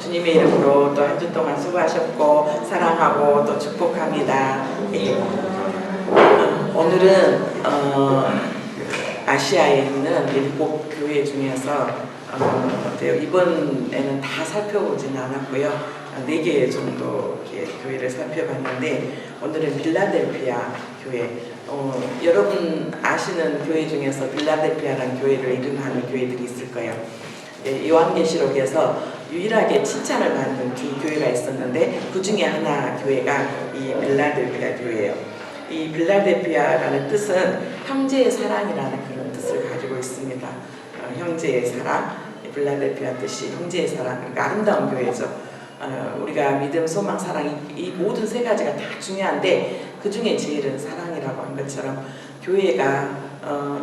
주님의 이름으로 또 한 주 동안 수고하셨고 사랑하고 또 축복합니다. 예. 오늘은 아시아에 있는 7교회 중에서 이번에는 다 살펴보진 않았고요. 4개 정도 교회를 살펴봤는데 오늘은 빌라델피아 교회, 여러분 아시는 교회 중에서 빌라델피아라는 교회를 이름하는 교회들이 있을 거예요. 요한계시록에서 유일하게 칭찬을 받는 두 교회가 있었는데 그 중에 하나 교회가 이 빌라델피아 교회예요. 이 빌라델피아라는 뜻은 형제의 사랑이라는 그런 뜻을 가지고 있습니다. 형제의 사랑, 빌라델피아 뜻이 형제의 사랑, 그러니까 아름다운 교회죠. 우리가 믿음, 소망, 사랑 이 모든 세 가지가 다 중요한데 그 중에 제일은 사랑이라고 한 것처럼 교회가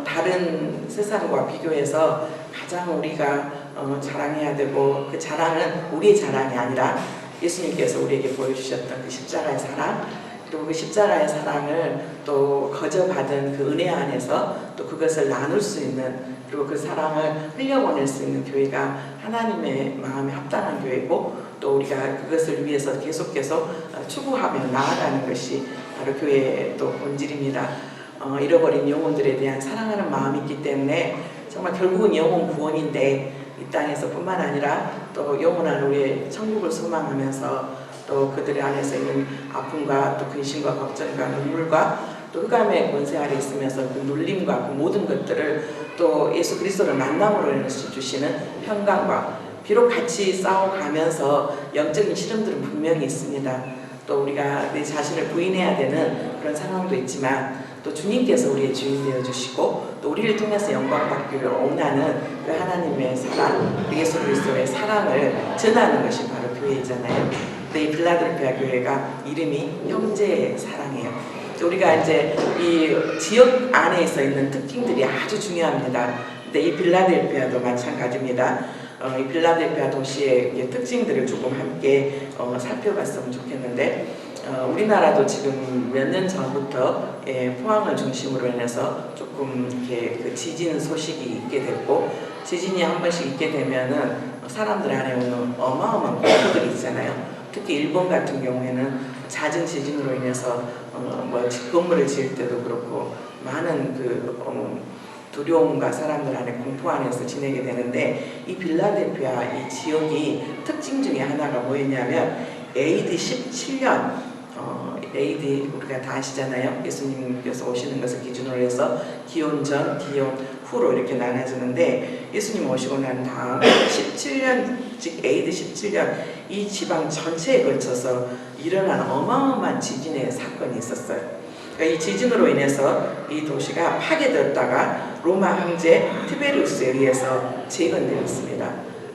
다른 세상과 비교해서 가장 우리가 자랑해야 되고 그 자랑은 우리의 자랑이 아니라 예수님께서 우리에게 보여주셨던 그 십자가의 사랑, 그리고 그 십자가의 사랑을 또 거저받은 그 은혜 안에서 또 그것을 나눌 수 있는, 그리고 그 사랑을 흘려보낼 수 있는 교회가 하나님의 마음에 합당한 교회고 또 우리가 그것을 위해서 계속 추구하며 나아가는 것이 바로 교회의 또 본질입니다. 잃어버린 영혼들에 대한 사랑하는 마음이 있기 때문에 정말 결국은 영혼 구원인데 이 땅에서 뿐만 아니라 또 영원한 우리의 천국을 소망하면서 또 그들 안에서 있는 아픔과 또 근심과 걱정과 눈물과 또 흑암의 권세 아래 있으면서 그 눌림과 그 모든 것들을 또 예수 그리스도를 만남으로 인해서 주시는 평강과, 비록 같이 싸워가면서 영적인 시름들은 분명히 있습니다. 또 우리가 내 자신을 부인해야 되는 그런 상황도 있지만 또 주님께서 우리의 주인 되어주시고 또 우리를 통해서 영광 받기를 원하는 그 하나님의 사랑, 예수 그리스도의 사랑을 전하는 것이 바로 교회이잖아요. 근데 이 빌라델피아 교회가 이름이 형제의 사랑이에요. 우리가 이제 이 지역 안에 있는 특징들이 아주 중요합니다. 근데 이 빌라델피아도 마찬가지입니다. 이 빌라델피아 도시의 특징들을 조금 함께 살펴봤으면 좋겠는데, 우리나라도 지금 몇 년 전부터 포항을 중심으로 인해서 조금 이렇게 그 지진 소식이 있게 됐고, 지진이 한 번씩 있게 되면은 사람들 안에 오는 어마어마한 공포들이 있잖아요. 특히 일본 같은 경우에는 잦은 지진으로 인해서 건물을 지을 때도 그렇고 많은 두려움과 사람들 안에 공포 안에서 지내게 되는데, 이 빌라델피아 이 지역이 특징 중에 하나가 뭐였냐면 AD 17년 AD 우리가 다 아시잖아요. 예수님께서 오시는 것을 기준으로 해서 기원 전, 기원 후로 이렇게 나눠지는데, 예수님 오시고 난 다음 17년, 즉 AD 17년 이 지방 전체에 걸쳐서 일어난 어마어마한 지진의 사건이 있었어요. 그러니까 이 지진으로 인해서 이 도시가 파괴되었다가 로마 황제 티베리우스에 의해서 재건되었습니다.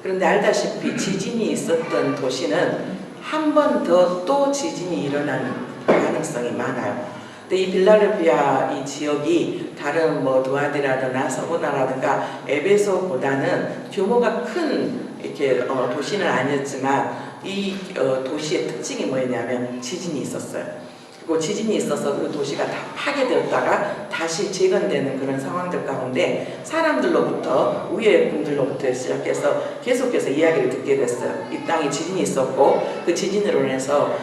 그런데 알다시피 지진이 있었던 도시는 한 번 더 또 지진이 일어나는 가능성이 많아요. 근데 이 빌라델피아 이 지역이 다른 두아디라든가 서보나라든가 에베소보다는 규모가 큰 이렇게 도시는 아니었지만 이 도시의 특징이 뭐였냐면 지진이 있었어요. 그리고 지진이 있어서 그 도시가 다 파괴되었다가 다시 재건되는 그런 상황들 가운데 사람들로부터, 위의 분들로부터 시작해서 계속해서 이야기를 듣게 됐어요. 이 땅에 지진이 있었고 그 지진으로 인해서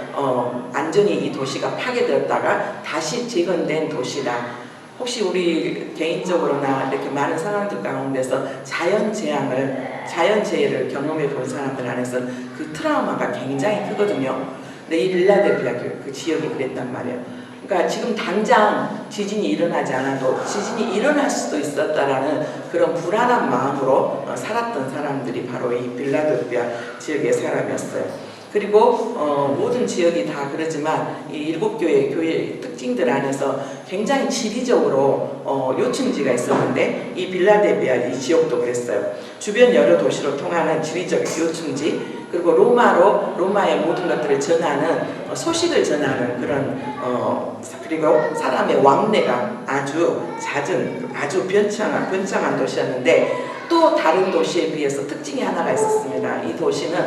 완전히 이 도시가 파괴되었다가 다시 재건된 도시다. 혹시 우리 개인적으로나 이렇게 많은 상황들 가운데서 자연재해를 경험해 본 사람들 안에서 그 트라우마가 굉장히 크거든요. 근데 이 빌라델피아 그 지역이 그랬단 말이에요. 그러니까 지금 당장 지진이 일어나지 않아도 지진이 일어날 수도 있었다라는 그런 불안한 마음으로 살았던 사람들이 바로 이 빌라델피아 지역의 사람이었어요. 그리고 모든 지역이 다 그러지만 이 7교회 교회 특징들 안에서 굉장히 지리적으로 요충지가 있었는데 이 빌라델피아 이 지역도 그랬어요. 주변 여러 도시로 통하는 지리적 요충지, 그리고 로마의 모든 것들을 전하는 소식을 전하는 그런 그리고 사람의 왕래가 아주 잦은 아주 번창한 도시였는데, 또 다른 도시에 비해서 특징이 하나가 있었습니다. 이 도시는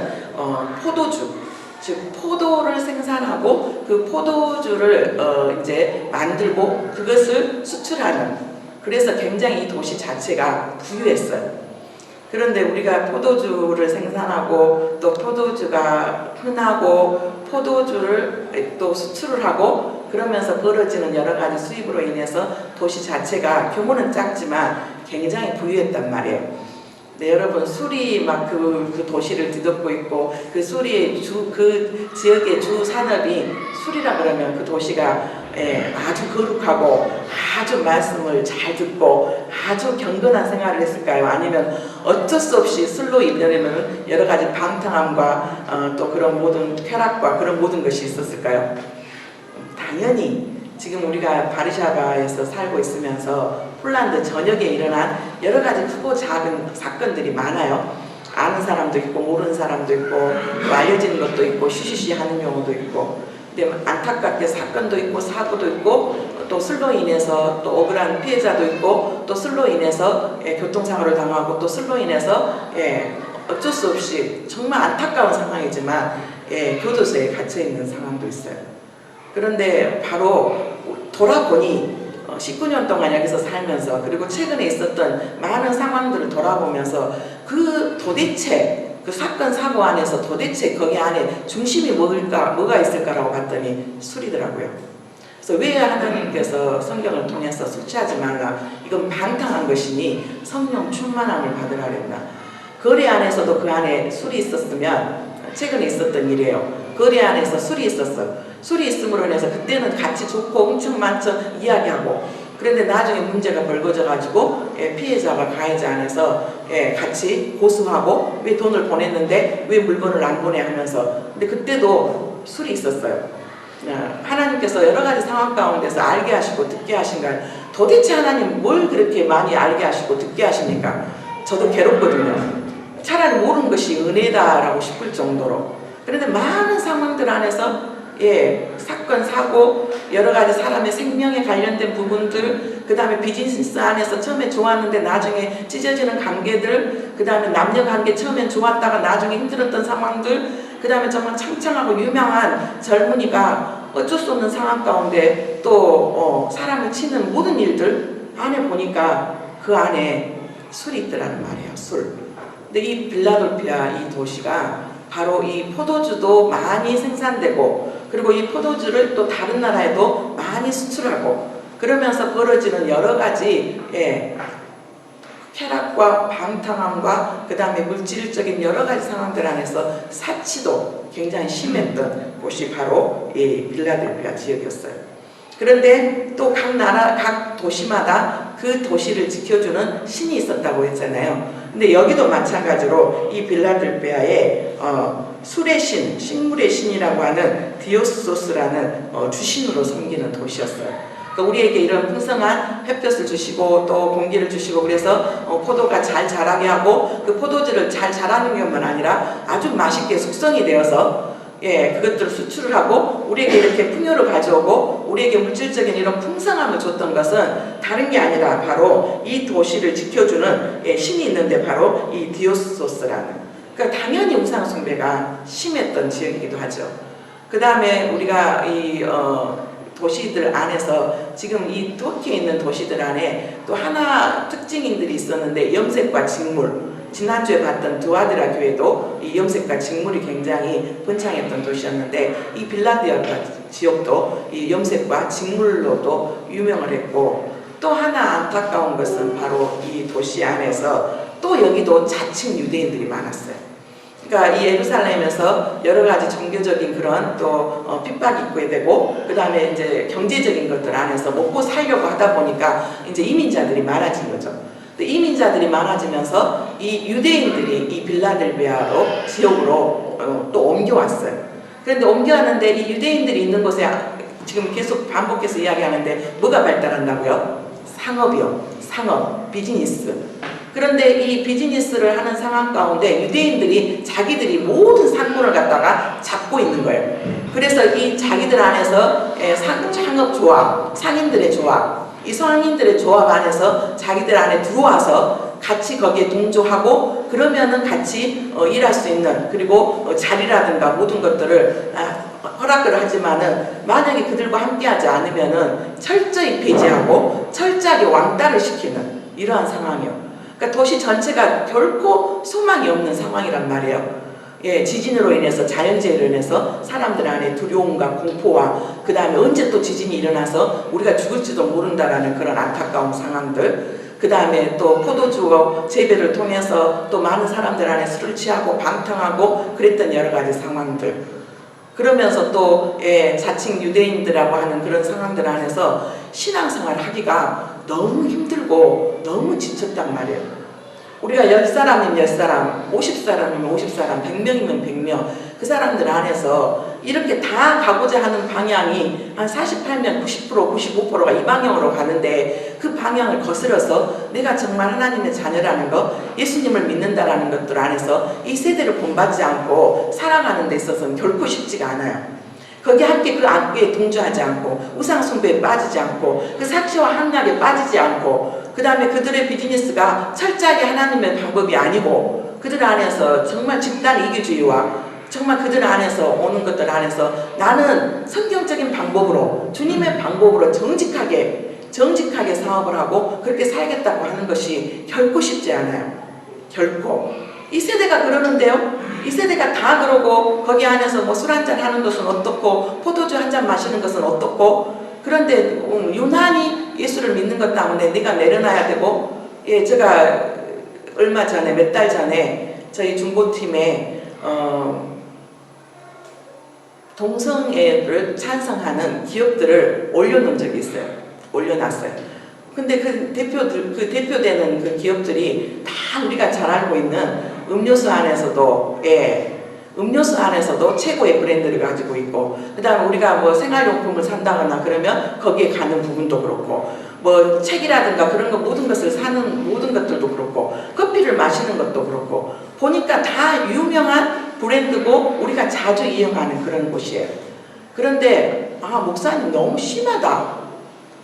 포도주, 즉 포도를 생산하고 그 포도주를 이제 만들고 그것을 수출하는, 그래서 굉장히 이 도시 자체가 부유했어요. 그런데 우리가 포도주를 생산하고 또 포도주가 흔하고 포도주를 또 수출을 하고 그러면서 벌어지는 여러 가지 수입으로 인해서 도시 자체가 규모는 작지만 굉장히 부유했단 말이에요. 네, 여러분 술이 막 그 도시를 뒤덮고 있고 그 술이 그 지역의 주 산업이 술이라 그러면 그 도시가 아주 거룩하고 아주 말씀을 잘 듣고 아주 경건한 생활을 했을까요? 아니면 어쩔 수 없이 술로 인해는 여러 가지 방탕함과 또 그런 모든 쾌락과 그런 모든 것이 있었을까요? 당연히 지금 우리가 바르샤바에서 살고 있으면서 폴란드 전역에 일어난 여러 가지 크고 작은 사건들이 많아요. 아는 사람도 있고 모르는 사람도 있고 알려지는 것도 있고 쉬쉬쉬 하는 경우도 있고 근데 안타깝게 사건도 있고 사고도 있고 또 술로 인해서 또 억울한 피해자도 있고 또 술로 인해서 교통사고를 당하고 또 술로 인해서 어쩔 수 없이 정말 안타까운 상황이지만 교도소에 갇혀있는 상황도 있어요. 그런데 바로 돌아보니 19년 동안 여기서 살면서 그리고 최근에 있었던 많은 상황들을 돌아보면서 그 도대체 그 사건 사고 안에서 도대체 거기 안에 중심이 뭐가 있을까라고 봤더니 술이더라고요. 그래서 왜 하나님께서 성경을 통해서 술 취하지 말라 이건 방탕한 것이니 성령 충만함을 받으라 그랬나. 거리 안에서도 그 안에 술이 있었으면 최근에 있었던 일이에요. 거리 안에서 술이 있었어요. 술이 있음으로 인해서 그때는 같이 좋고 흥청만청 이야기하고 그런데 나중에 문제가 벌어져 가지고 피해자가 가해자 안에서 같이 고소하고 왜 돈을 보냈는데 왜 물건을 안 보내 하면서 근데 그때도 술이 있었어요. 하나님께서 여러 가지 상황 가운데서 알게 하시고 듣게 하신가 도대체 하나님 뭘 그렇게 많이 알게 하시고 듣게 하십니까? 저도 괴롭거든요. 차라리 모르는 것이 은혜다라고 싶을 정도로 그런데 많은 상황들 안에서 사건, 사고, 여러 가지 사람의 생명에 관련된 부분들, 그 다음에 비즈니스 안에서 처음에 좋았는데 나중에 찢어지는 관계들, 그 다음에 남녀 관계 처음엔 좋았다가 나중에 힘들었던 상황들, 그 다음에 정말 창창하고 유명한 젊은이가 어쩔 수 없는 상황 가운데 또 사람을 치는 모든 일들 안에 보니까 그 안에 술이 있더라는 말이에요. 술. 근데 이 빌라델피아 이 도시가 바로 이 포도주도 많이 생산되고 그리고 이 포도주를 또 다른 나라에도 많이 수출하고 그러면서 벌어지는 여러 가지 쾌락과 방탕함과 그 다음에 물질적인 여러 가지 상황들 안에서 사치도 굉장히 심했던 곳이 바로 이 빌라델피아 지역이었어요. 그런데 또 각 나라, 각 도시마다 그 도시를 지켜주는 신이 있었다고 했잖아요. 근데 여기도 마찬가지로 이 빌라델피아에 술의 신, 식물의 신이라고 하는 디오소스라는 주신으로 섬기는 도시였어요. 그러니까 우리에게 이런 풍성한 햇볕을 주시고 또 공기를 주시고 그래서 포도가 잘 자라게 하고 그 포도주를 잘 자라는 것만 아니라 아주 맛있게 숙성이 되어서 그것들을 수출을 하고 우리에게 이렇게 풍요를 가져오고 우리에게 물질적인 이런 풍성함을 줬던 것은 다른 게 아니라 바로 이 도시를 지켜주는 신이 있는데 바로 이 디오소스라는 그러니까 당연히 우상 숭배가 심했던 지역이기도 하죠. 그 다음에 우리가 이 도시들 안에서 지금 이 터키에 있는 도시들 안에 또 하나 특징인들이 있었는데 염색과 직물 지난주에 봤던 드와드라 교회도 이 염색과 직물이 굉장히 번창했던 도시였는데 이 빌라델피아 지역도 이 염색과 직물로도 유명을 했고 또 하나 안타까운 것은 바로 이 도시 안에서 또 여기도 자칭 유대인들이 많았어요. 그러니까 이 예루살렘에서 여러 가지 종교적인 그런 또 핍박이 있게 되고 그 다음에 이제 경제적인 것들 안에서 먹고 살려고 하다 보니까 이제 이민자들이 많아진 거죠. 이민자들이 많아지면서 이 유대인들이 이 빌라델피아로 지역으로 또 옮겨왔어요. 그런데 옮겨왔는데 이 유대인들이 있는 곳에 지금 계속 반복해서 이야기하는데 뭐가 발달한다고요? 상업이요. 상업, 비즈니스. 그런데 이 비즈니스를 하는 상황 가운데 유대인들이 자기들이 모든 상권을 갖다가 잡고 있는 거예요. 그래서 이 자기들 안에서 상업조합, 상인들의 조합, 이 상인들의 조합 안에서 자기들 안에 들어와서 같이 거기에 동조하고 그러면은 같이 일할 수 있는 그리고 자리라든가 모든 것들을 허락을 하지만은 만약에 그들과 함께하지 않으면은 철저히 폐지하고 철저하게 왕따를 시키는 이러한 상황이요. 그러니까 도시 전체가 결코 소망이 없는 상황이란 말이에요. 예, 지진으로 인해서 자연재해로 인해서 사람들 안에 두려움과 공포와 그 다음에 언제 또 지진이 일어나서 우리가 죽을지도 모른다라는 그런 안타까운 상황들, 그 다음에 또 포도주 재배를 통해서 또 많은 사람들 안에 술을 취하고 방탕하고 그랬던 여러 가지 상황들, 그러면서 또 자칭 유대인들하고 하는 그런 상황들 안에서 신앙생활을 하기가 너무 힘들고 너무 지쳤단 말이에요. 우리가 10사람이면 10사람, 50사람이면 50사람, 100명이면 100명, 그 사람들 안에서 이렇게 다 가고자 하는 방향이 한 48명, 90%, 95%가 이 방향으로 가는데, 그 방향을 거스려서 내가 정말 하나님의 자녀라는 것, 예수님을 믿는다라는 것들 안에서 이 세대를 본받지 않고 살아가는 데 있어서는 결코 쉽지가 않아요. 거기 함께 그 악기에 동조하지 않고 우상 숭배에 빠지지 않고 그 사치와 향락에 빠지지 않고, 그 다음에 그들의 비즈니스가 철저하게 하나님의 방법이 아니고 그들 안에서 정말 집단 이기주의와 정말 그들 안에서 오는 것들 안에서 나는 성경적인 방법으로 주님의 방법으로 정직하게 사업을 하고 그렇게 살겠다고 하는 것이 결코 쉽지 않아요. 결코. 이 세대가 그러는데요. 이 세대가 다 그러고 거기 안에서 뭐 술 한잔 하는 것은 어떻고 포도주 한잔 마시는 것은 어떻고, 그런데 유난히 예수를 믿는 것 때문에 네가 내려놔야 되고, 예, 제가 얼마 전에 몇 달 전에 저희 중보팀에 동성애를 찬성하는 기업들을 올려놓은 적이 있어요. 올려놨어요. 근데 그 대표되는 그 기업들이 다 우리가 잘 알고 있는 음료수 안에서도, 음료수 안에서도 최고의 브랜드를 가지고 있고, 그 다음에 우리가 뭐 생활용품을 산다거나 그러면 거기에 가는 부분도 그렇고, 뭐 책이라든가 그런 거 모든 것을 사는 모든 것들도 그렇고, 커피를 마시는 것도 그렇고, 보니까 다 유명한 브랜드고 우리가 자주 이용하는 그런 곳이에요. 그런데 목사님 너무 심하다.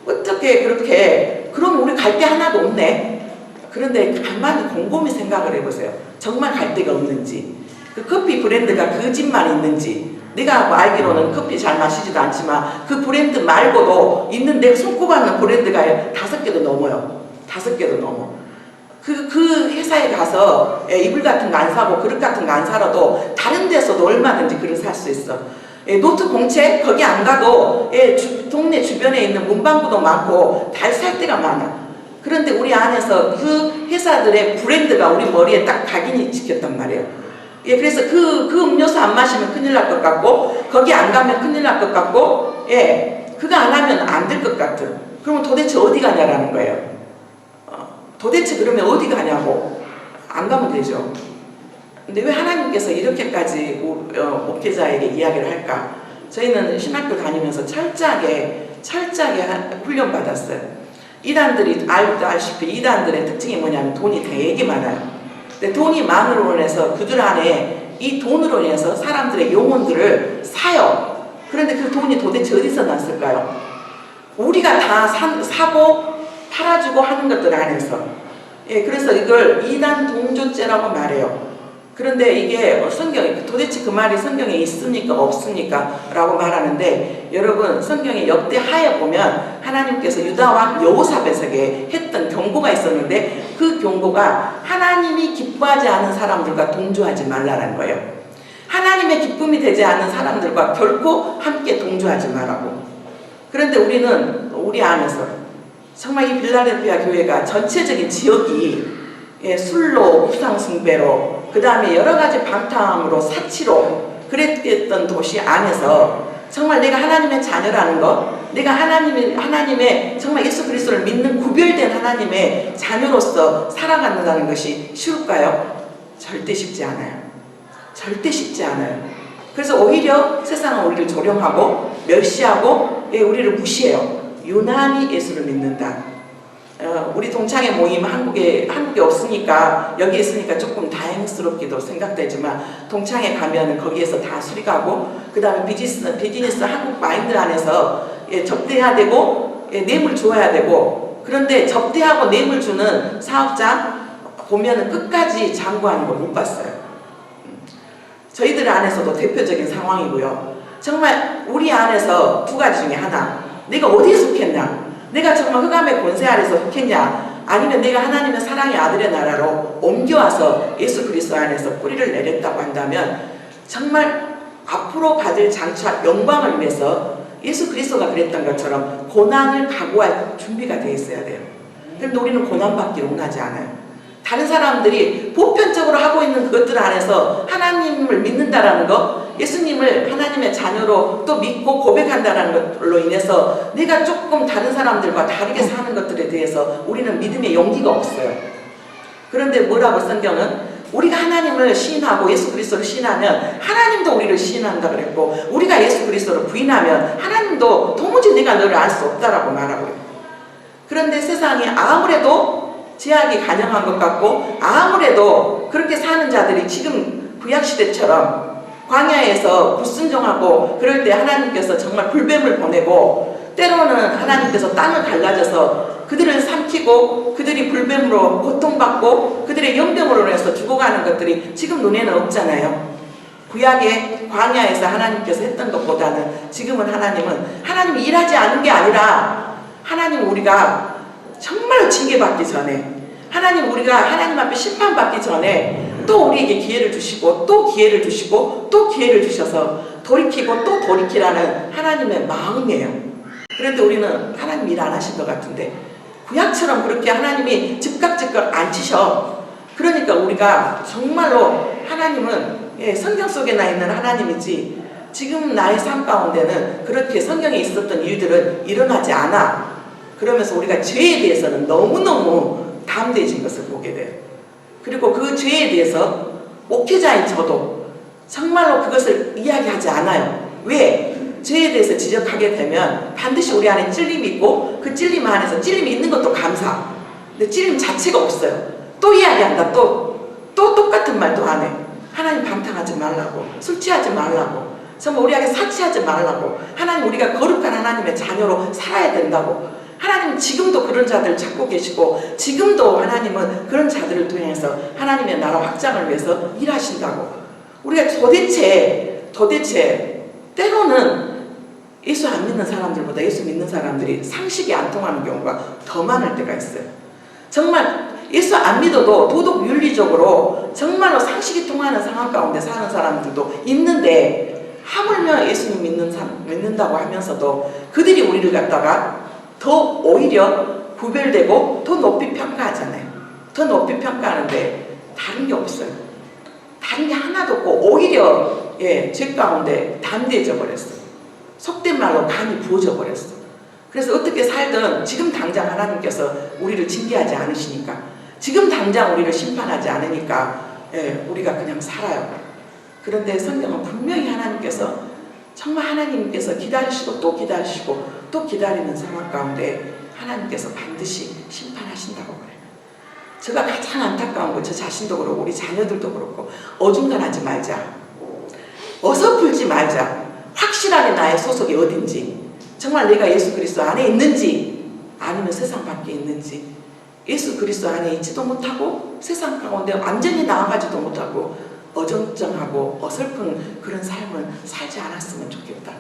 어떻게 그렇게, 그럼 우리 갈 데 하나도 없네. 그런데 가만히 곰곰이 생각을 해보세요. 정말 갈 데가 없는지, 그 커피 브랜드가 그 집만 있는지. 내가 뭐 알기로는 커피 잘 마시지도 않지만 그 브랜드 말고도 있는, 내가 손꼽아는 브랜드가 5개도 넘어요. 5개도 넘어. 그 회사에 가서 이불 같은 거 안 사고 그릇 같은 거 안 사러도 다른 데서도 얼마든지 그릇 살 수 있어. 노트 공채 거기 안 가도 동네 주변에 있는 문방구도 많고 다 살 데가 많아. 그런데 우리 안에서 그 회사들의 브랜드가 우리 머리에 딱 각인이 찍혔단 말이에요. 그래서 그 음료수 안 마시면 큰일 날 것 같고, 거기 안 가면 큰일 날 것 같고, 그거 안 하면 안 될 것 같은. 그러면 도대체 어디 가냐라는 거예요. 도대체 그러면 어디 가냐고. 안 가면 되죠. 근데 왜 하나님께서 이렇게까지 목회자에게 이야기를 할까? 저희는 신학교 다니면서 철저하게 훈련받았어요. 이단들이 알다시피 이단들의 특징이 뭐냐면 돈이 되게 많아요. 근데 돈이 많으로 인해서 그들 안에 이 돈으로 인해서 사람들의 영혼들을 사요. 그런데 그 돈이 도대체 어디서 났을까요? 우리가 다 사고 팔아주고 하는 것들 안에서. 그래서 이걸 이단 동조죄라고 말해요. 그런데 이게 성경에 도대체 그 말이 성경에 있습니까 없습니까? 라고 말하는데, 여러분 성경의 역대하에 보면 하나님께서 유다와 여호사밧에게 했던 경고가 있었는데, 그 경고가 하나님이 기뻐하지 않은 사람들과 동조하지 말라는 거예요. 하나님의 기쁨이 되지 않는 사람들과 결코 함께 동조하지 말라고. 그런데 우리 안에서 정말 이 빌라델피아 교회가 전체적인 지역이 술로, 우상숭배로, 그 다음에 여러가지 방탕으로, 사치로 그랬던 도시 안에서 정말 내가 하나님의 자녀라는 것, 내가 하나님의 정말 예수 그리스도를 믿는 구별된 하나님의 자녀로서 살아간다는 것이 쉬울까요? 절대 쉽지 않아요. 절대 쉽지 않아요. 그래서 오히려 세상은 우리를 조롱하고 멸시하고 우리를 무시해요. 유난히 예수를 믿는다. 우리 동창회 모임 한국에 없으니까, 여기 있으니까 조금 다행스럽기도 생각되지만, 동창회 가면 거기에서 다 수리가고, 그 다음에 비즈니스 한국 마인드 안에서 접대해야 되고, 뇌물 줘야 되고, 그런데 접대하고 뇌물 주는 사업자 보면은 끝까지 장구하는 거 못 봤어요. 저희들 안에서도 대표적인 상황이고요. 정말 우리 안에서 두 가지 중에 하나, 내가 어디에 속했냐, 내가 정말 흑암의 권세 아래서 속했냐, 아니면 내가 하나님의 사랑의 아들의 나라로 옮겨와서 예수 그리스도 안에서 뿌리를 내렸다고 한다면 정말 앞으로 받을 장차 영광을 위해서 예수 그리스도가 그랬던 것처럼 고난을 각오할 준비가 되어 있어야 돼요. 그런데 우리는 고난밖에 원하지 않아요. 다른 사람들이 보편적으로 하고 있는 그것들 안에서 하나님을 믿는다라는 거, 예수님을 하나님의 자녀로 또 믿고 고백한다는 것으로 인해서 내가 조금 다른 사람들과 다르게 사는 것들에 대해서 우리는 믿음의 용기가 없어요. 그런데 뭐라고 성경은 우리가 하나님을 시인하고 예수 그리스도를 시인하면 하나님도 우리를 시인한다 그랬고, 우리가 예수 그리스도를 부인하면 하나님도 도무지 내가 너를 알 수 없다라고 말하고요. 그런데 세상이 아무래도 제약이 간영한 것 같고, 아무래도 그렇게 사는 자들이 지금 구약시대처럼 광야에서 불순종하고 그럴 때 하나님께서 정말 불뱀을 보내고, 때로는 하나님께서 땅을 갈라져서 그들을 삼키고 그들이 불뱀으로 고통받고 그들의 연병으로 해서 죽어가는 것들이 지금 눈에는 없잖아요. 구약의 광야에서 하나님께서 했던 것보다는 지금은 하나님이 일하지 않은 게 아니라, 하나님 우리가 정말로 징계받기 전에, 하나님 우리가 하나님 앞에 심판받기 전에 또 우리에게 기회를 주시고 또 기회를 주시고 또 기회를 주셔서 돌이키고 또 돌이키라는 하나님의 마음이에요. 그런데 우리는 하나님 일 안 하신 것 같은데, 구약처럼 그렇게 하나님이 즉각 안 치셔. 그러니까 우리가 정말로 하나님은 성경 속에 나 있는 하나님이지, 지금 나의 삶 가운데는 그렇게 성경에 있었던 일들은 일어나지 않아. 그러면서 우리가 죄에 대해서는 너무너무 담대해진 것을 보게 돼요. 그리고 그 죄에 대해서 목회자인 저도 정말로 그것을 이야기하지 않아요. 왜? 죄에 대해서 지적하게 되면 반드시 우리 안에 찔림이 있고, 그 찔림 안에서 찔림이 있는 것도 감사. 근데 찔림 자체가 없어요. 또 이야기한다. 또 똑같은 말도 안 해. 하나님 방탕하지 말라고, 술 취하지 말라고, 정말 우리에게 사치하지 말라고, 하나님 우리가 거룩한 하나님의 자녀로 살아야 된다고. 하나님은 지금도 그런 자들을 찾고 계시고, 지금도 하나님은 그런 자들을 통해서 하나님의 나라 확장을 위해서 일하신다고. 우리가 도대체 때로는 예수 안 믿는 사람들보다 예수 믿는 사람들이 상식이 안 통하는 경우가 더 많을 때가 있어요. 정말 예수 안 믿어도 도덕 윤리적으로 정말로 상식이 통하는 상황 가운데 사는 사람들도 있는데, 하물며 예수님 믿는다고 하면서도 그들이 우리를 갖다가 더 오히려 구별되고 더 높이 평가하잖아요. 더 높이 평가하는데 다른 게 없어요. 다른 게 하나도 없고 오히려 죄 가운데 담대해져 버렸어. 속된 말로 간이 부어져 버렸어. 그래서 어떻게 살든 지금 당장 하나님께서 우리를 징계하지 않으시니까, 지금 당장 우리를 심판하지 않으니까 우리가 그냥 살아요. 그런데 성경은 분명히 하나님께서, 정말 하나님께서 기다리시고 또 기다리시고 또 기다리는 상황 가운데 하나님께서 반드시 심판하신다고 그래요. 제가 가장 안타까운 거, 저 자신도 그렇고 우리 자녀들도 그렇고, 어중간하지 말자, 어설프지 말자. 확실하게 나의 소속이 어딘지, 정말 내가 예수 그리스도 안에 있는지 아니면 세상 밖에 있는지, 예수 그리스도 안에 있지도 못하고 세상 가운데 완전히 나아가지도 못하고 어정쩡하고 어설픈 그런 삶을 살지 않았으면 좋겠다.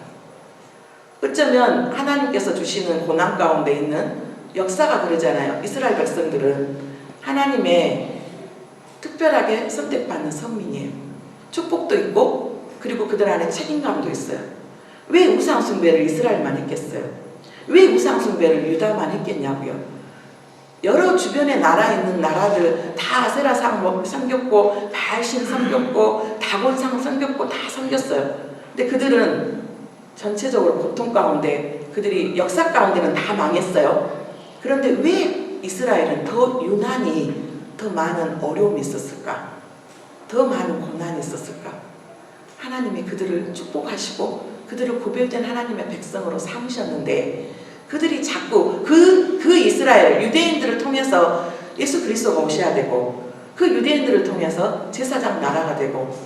어쩌면 하나님께서 주시는 고난 가운데 있는 역사가 그러잖아요. 이스라엘 백성들은 하나님의 특별하게 선택받는 선민이에요. 축복도 있고 그리고 그들 안에 책임감도 있어요. 왜 우상숭배를 이스라엘만 했겠어요? 왜 우상숭배를 유다만 했겠냐고요. 여러 주변에 나라에 있는 나라들 다 아세라상 섬겼고, 바알신 섬겼고, 다곤상 섬겼고 다 섬겼어요. 근데 그들은 전체적으로 고통 가운데, 그들이 역사 가운데는 다 망했어요. 그런데 왜 이스라엘은 더 유난히 더 많은 어려움이 있었을까? 더 많은 고난이 있었을까? 하나님이 그들을 축복하시고 그들을 구별된 하나님의 백성으로 삼으셨는데, 그들이 자꾸 그 이스라엘 유대인들을 통해서 예수 그리스도가 오셔야 되고, 그 유대인들을 통해서 제사장 나라가 되고,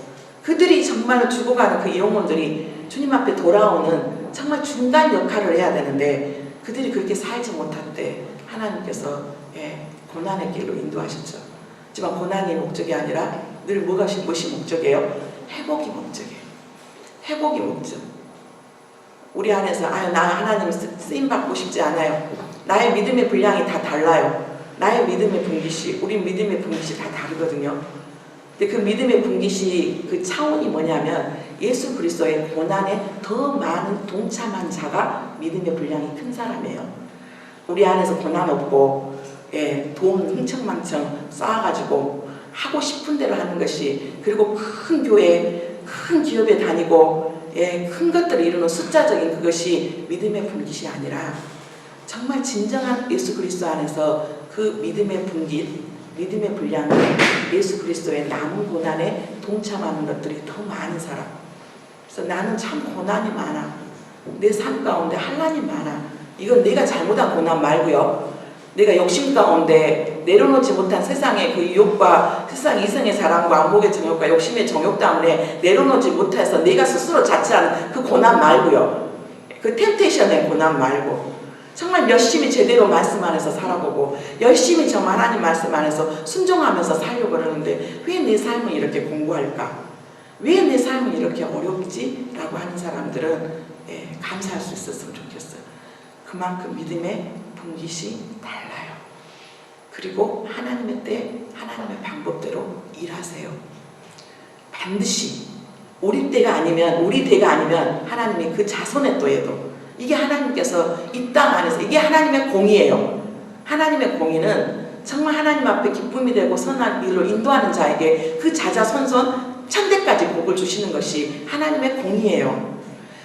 그들이 정말로 죽어가는 그 영혼들이 주님 앞에 돌아오는 정말 중간 역할을 해야 되는데, 그들이 그렇게 살지 못할 때 하나님께서 고난의 길로 인도하셨죠. 하지만 고난이 목적이 아니라 늘 무엇이 목적이에요? 회복이 목적이에요. 회복이 목적. 우리 안에서 나 하나님 쓰임받고 싶지 않아요. 나의 믿음의 분량이 다 달라요. 나의 믿음의 분깃이, 우리 믿음의 분깃이 다 다르거든요. 근데 그 믿음의 분깃이 그 차원이 뭐냐면 예수 그리스도의 고난에 더 많은 동참한 자가 믿음의 분량이 큰 사람이에요. 우리 안에서 고난 없고 돈 흥청망청 쌓아가지고 하고 싶은 대로 하는 것이, 그리고 큰 교회, 큰 기업에 다니고 큰 것들을 이루는 숫자적인 그것이 믿음의 분깃이 아니라 정말 진정한 예수 그리스도 안에서 그 믿음의 분깃, 믿음의 분량이 예수 그리스도의 남은 고난에 동참하는 것들이 더 많은 사람. 그래서 나는 참 고난이 많아. 내 삶 가운데 환난이 많아. 이건 내가 잘못한 고난 말고요. 내가 욕심 가운데 내려놓지 못한 세상의 그 유혹과 세상 이성의 사랑과 안목의 정욕과 욕심의 정욕 때문에 내려놓지 못해서 내가 스스로 자처하는 그 고난 말고요. 그 템테이션의 고난 말고 정말 열심히 제대로 말씀 안에서 살아보고 열심히 정말 하나님 말씀 안에서 순종하면서 살려고 그러는데 왜 내 삶은 이렇게 공고할까? 왜 내 삶은 이렇게 어렵지? 라고 하는 사람들은 감사할 수 있었으면 좋겠어요. 그만큼 믿음의 분깃이 달라요. 그리고 하나님의 때 하나님의 방법대로 일하세요. 반드시 우리 때가 아니면 하나님이 그 자손의 또에도, 이게 하나님께서 이 땅 안에서 이게 하나님의 공의예요. 하나님의 공의는 정말 하나님 앞에 기쁨이 되고 선한 일로 인도하는 자에게 그 자자손손 천대까지 복을 주시는 것이 하나님의 공의예요.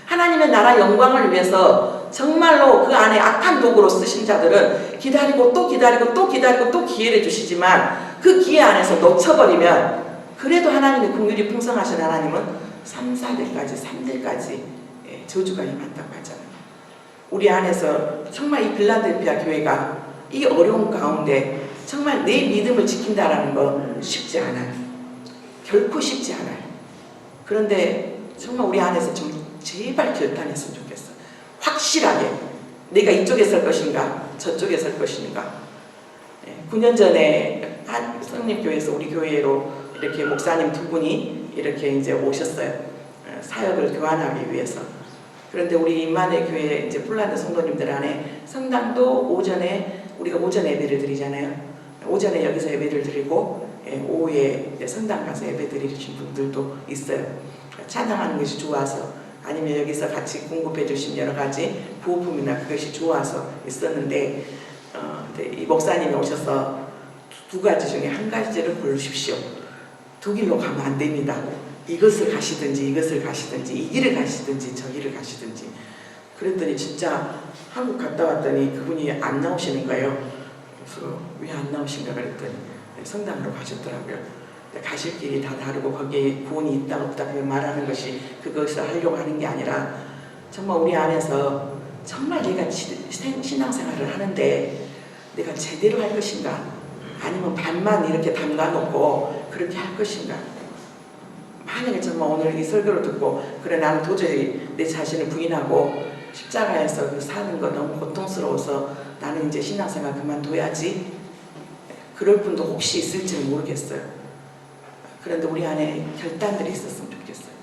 하나님의 나라 영광을 위해서 정말로 그 안에 악한 도구로 쓰신 자들은 기다리고 또 기다리고 또 기다리고 또 기회를 주시지만 그 기회 안에서 놓쳐버리면, 그래도 하나님의 긍휼이 풍성하신 하나님은 3, 4대까지 3대까지 저주가 임한다고 하잖아요. 우리 안에서 정말 이 빌라델피아 교회가 이 어려운 가운데 정말 내 믿음을 지킨다라는 건 쉽지 않아요. 결코 쉽지 않아요. 그런데 정말 우리 안에서 좀 제발 결단했으면 좋겠어요. 확실하게 내가 이쪽에 설 것인가 저쪽에 설 것인가. 9년 전에 한 성립교회에서 우리 교회로 이렇게 목사님 두 분이 이렇게 이제 오셨어요. 사역을 교환하기 위해서. 그런데 우리 임마누엘 교회 이제 폴란드 성도님들 안에 성당도 우리가 오전에 예배를 드리잖아요. 오전에 여기서 예배를 드리고 오후에 성당 가서 예배 드리신 분들도 있어요. 찬양하는 것이 좋아서, 아니면 여기서 같이 공급해 주신 여러 가지 부호품이나 그것이 좋아서 있었는데, 이 목사님이 오셔서 두 가지 중에 한 가지를 고르십시오. 두 길로 가면 안 됩니다. 이것을 가시든지 이것을 가시든지 이 길을 가시든지 저 길을 가시든지. 그랬더니 진짜 한국 갔다 왔더니 그분이 안 나오시는 거예요. 그래서 왜 안 나오신가 그랬더니 성당으로 가셨더라고요. 가실 길이 다 다르고 거기에 구원이 있다 없다 그냥 말하는 것이 그것을 하려고 하는 게 아니라, 정말 우리 안에서 정말 내가 신앙생활을 하는데 내가 제대로 할 것인가, 아니면 반만 이렇게 담가놓고 그렇게 할 것인가. 만약에 정말 오늘 이 설교를 듣고 그래 나는 도저히 내 자신을 부인하고 십자가에서 그 사는 거 너무 고통스러워서 나는 이제 신앙생활 그만둬야지, 그럴 분도 혹시 있을지 모르겠어요. 그런데 우리 안에 결단들이 있었으면 좋겠어요.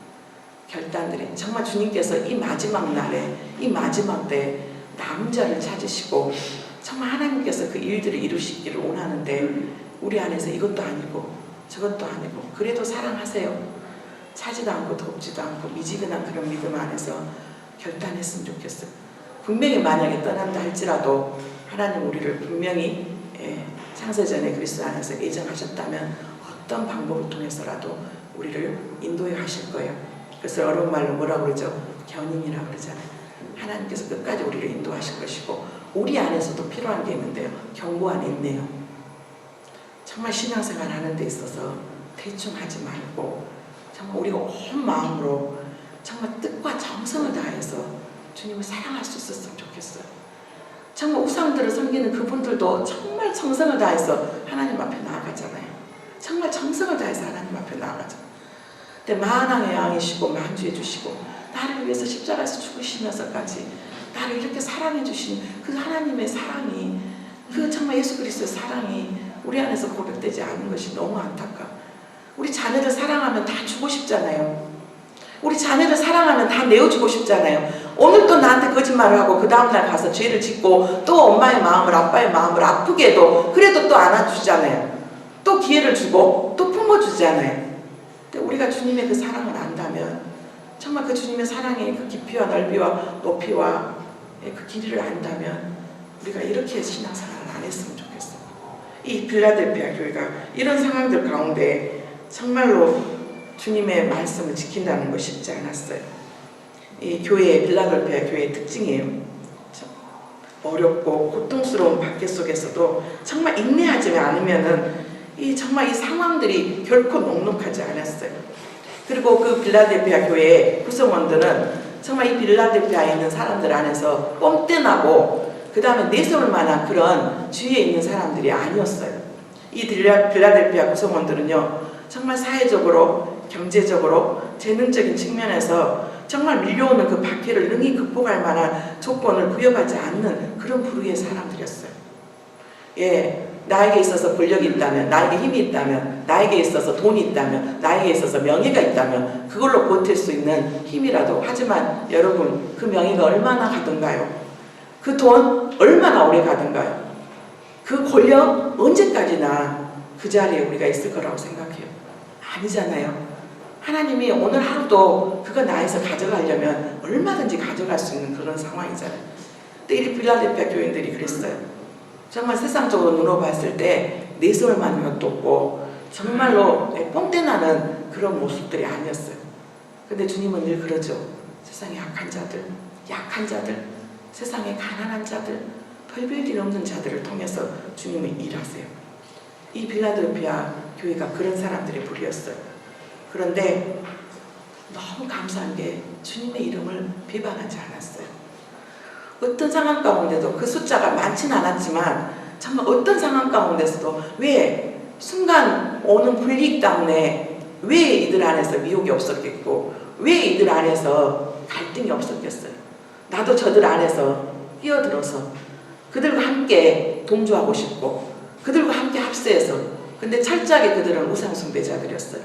결단들이 정말 주님께서 이 마지막 날에, 이 마지막 때에 남은 자를 찾으시고 정말 하나님께서 그 일들을 이루시기를 원하는데, 우리 안에서 이것도 아니고 저것도 아니고 그래도 사랑하세요. 차지도 않고 덥지도 않고 미지근한 그런 믿음 안에서 결단했으면 좋겠어요. 분명히 만약에 떠난다 할지라도 하나님 우리를 분명히 창세전에 그리스도 안에서 예정하셨다면 어떤 방법을 통해서라도 우리를 인도해 가실 거예요. 그래서 어려운 말로 뭐라고 그러죠? 견인이라고 그러잖아요. 하나님께서 끝까지 우리를 인도하실 것이고, 우리 안에서도 필요한 게 있는데요. 경고 안에 있네요. 정말 신앙생활 하는 데 있어서 대충 하지 말고 정말 우리가 온 마음으로 정말 뜻과 정성을 다해서 주님을 사랑할 수 있었으면 좋겠어요. 정말 우상들을 섬기는 그분들도 정말 정성을 다해서 하나님 앞에 나아가잖아요. 정말 정성을 다해서 하나님 앞에 나아가잖아요. 근데 만왕의 양이시고 만주해 주시고 나를 위해서 십자가에서 죽으시면서까지 나를 이렇게 사랑해 주신 그 하나님의 사랑이, 그 정말 예수 그리스도의 사랑이 우리 안에서 고백되지 않은 것이 너무 안타까워. 우리 자녀를 사랑하면 다 주고 싶잖아요. 우리 자녀를 사랑하면 다 내어주고 싶잖아요. 오늘 또 나한테 거짓말을 하고 그 다음날 가서 죄를 짓고 또 엄마의 마음을 아빠의 마음을 아프게 해도 그래도 또 안아주잖아요. 또 기회를 주고 또 품어주잖아요. 근데 우리가 주님의 그 사랑을 안다면 정말 그 주님의 사랑의 그 깊이와 넓이와 높이와 그 길이를 안다면 우리가 이렇게 신앙생활을 안 했으면 좋겠어요. 이 빌라델피아 교회가 이런 상황들 가운데 정말로 주님의 말씀을 지킨다는 거 쉽지 않았어요. 이 교회의 빌라델피아 교회의 특징이에요. 어렵고 고통스러운 박해 속에서도 정말 인내하지 않으면은 정말 이 상황들이 결코 녹록하지 않았어요. 그리고 그 빌라델피아 교회의 구성원들은 정말 이 빌라델피아에 있는 사람들 안에서 꼼떼나고 그 다음에 내세울 만한 그런 주위에 있는 사람들이 아니었어요. 이 빌라델피아 구성원들은요, 정말 사회적으로, 경제적으로, 재능적인 측면에서 정말 밀려오는 그 박해를 능히 극복할 만한 조건을 부여받지 않는 그런 부류의 사람들이었어요. 예, 나에게 있어서 권력이 있다면, 나에게 힘이 있다면, 나에게 있어서 돈이 있다면, 나에게 있어서 명예가 있다면 그걸로 버틸 수 있는 힘이라도, 하지만 여러분 그 명예가 얼마나 가던가요? 그 돈 얼마나 오래 가던가요? 그 권력 언제까지나 그 자리에 우리가 있을 거라고 생각해요? 아니잖아요. 하나님이 오늘 하루도 그거 나에서 가져가려면 얼마든지 가져갈 수 있는 그런 상황이잖아요. 근데 이 빌라델피아 교인들이 그랬어요. 정말 세상적으로 눈으로 봤을 때 내세울 만한 것도 없고 정말로 뽕떼나는 그런 모습들이 아니었어요. 근데 주님은 늘 그러죠. 세상에 약한 자들, 세상에 가난한 자들, 별별일 없는 자들을 통해서 주님은 일하세요. 이 빌라델피아 교회가 그런 사람들의 부류였어요. 그런데 너무 감사한 게 주님의 이름을 비방하지 않았어요. 어떤 상황 가운데도 그 숫자가 많지는 않았지만 정말 어떤 상황 가운데서도 왜 순간 오는 불이익 때문에 왜 이들 안에서 미혹이 없었겠고 왜 이들 안에서 갈등이 없었겠어요. 나도 저들 안에서 끼어들어서 그들과 함께 동조하고 싶고 그들과 함께 합세해서, 근데 철저하게 그들은 우상숭배자들이었어요.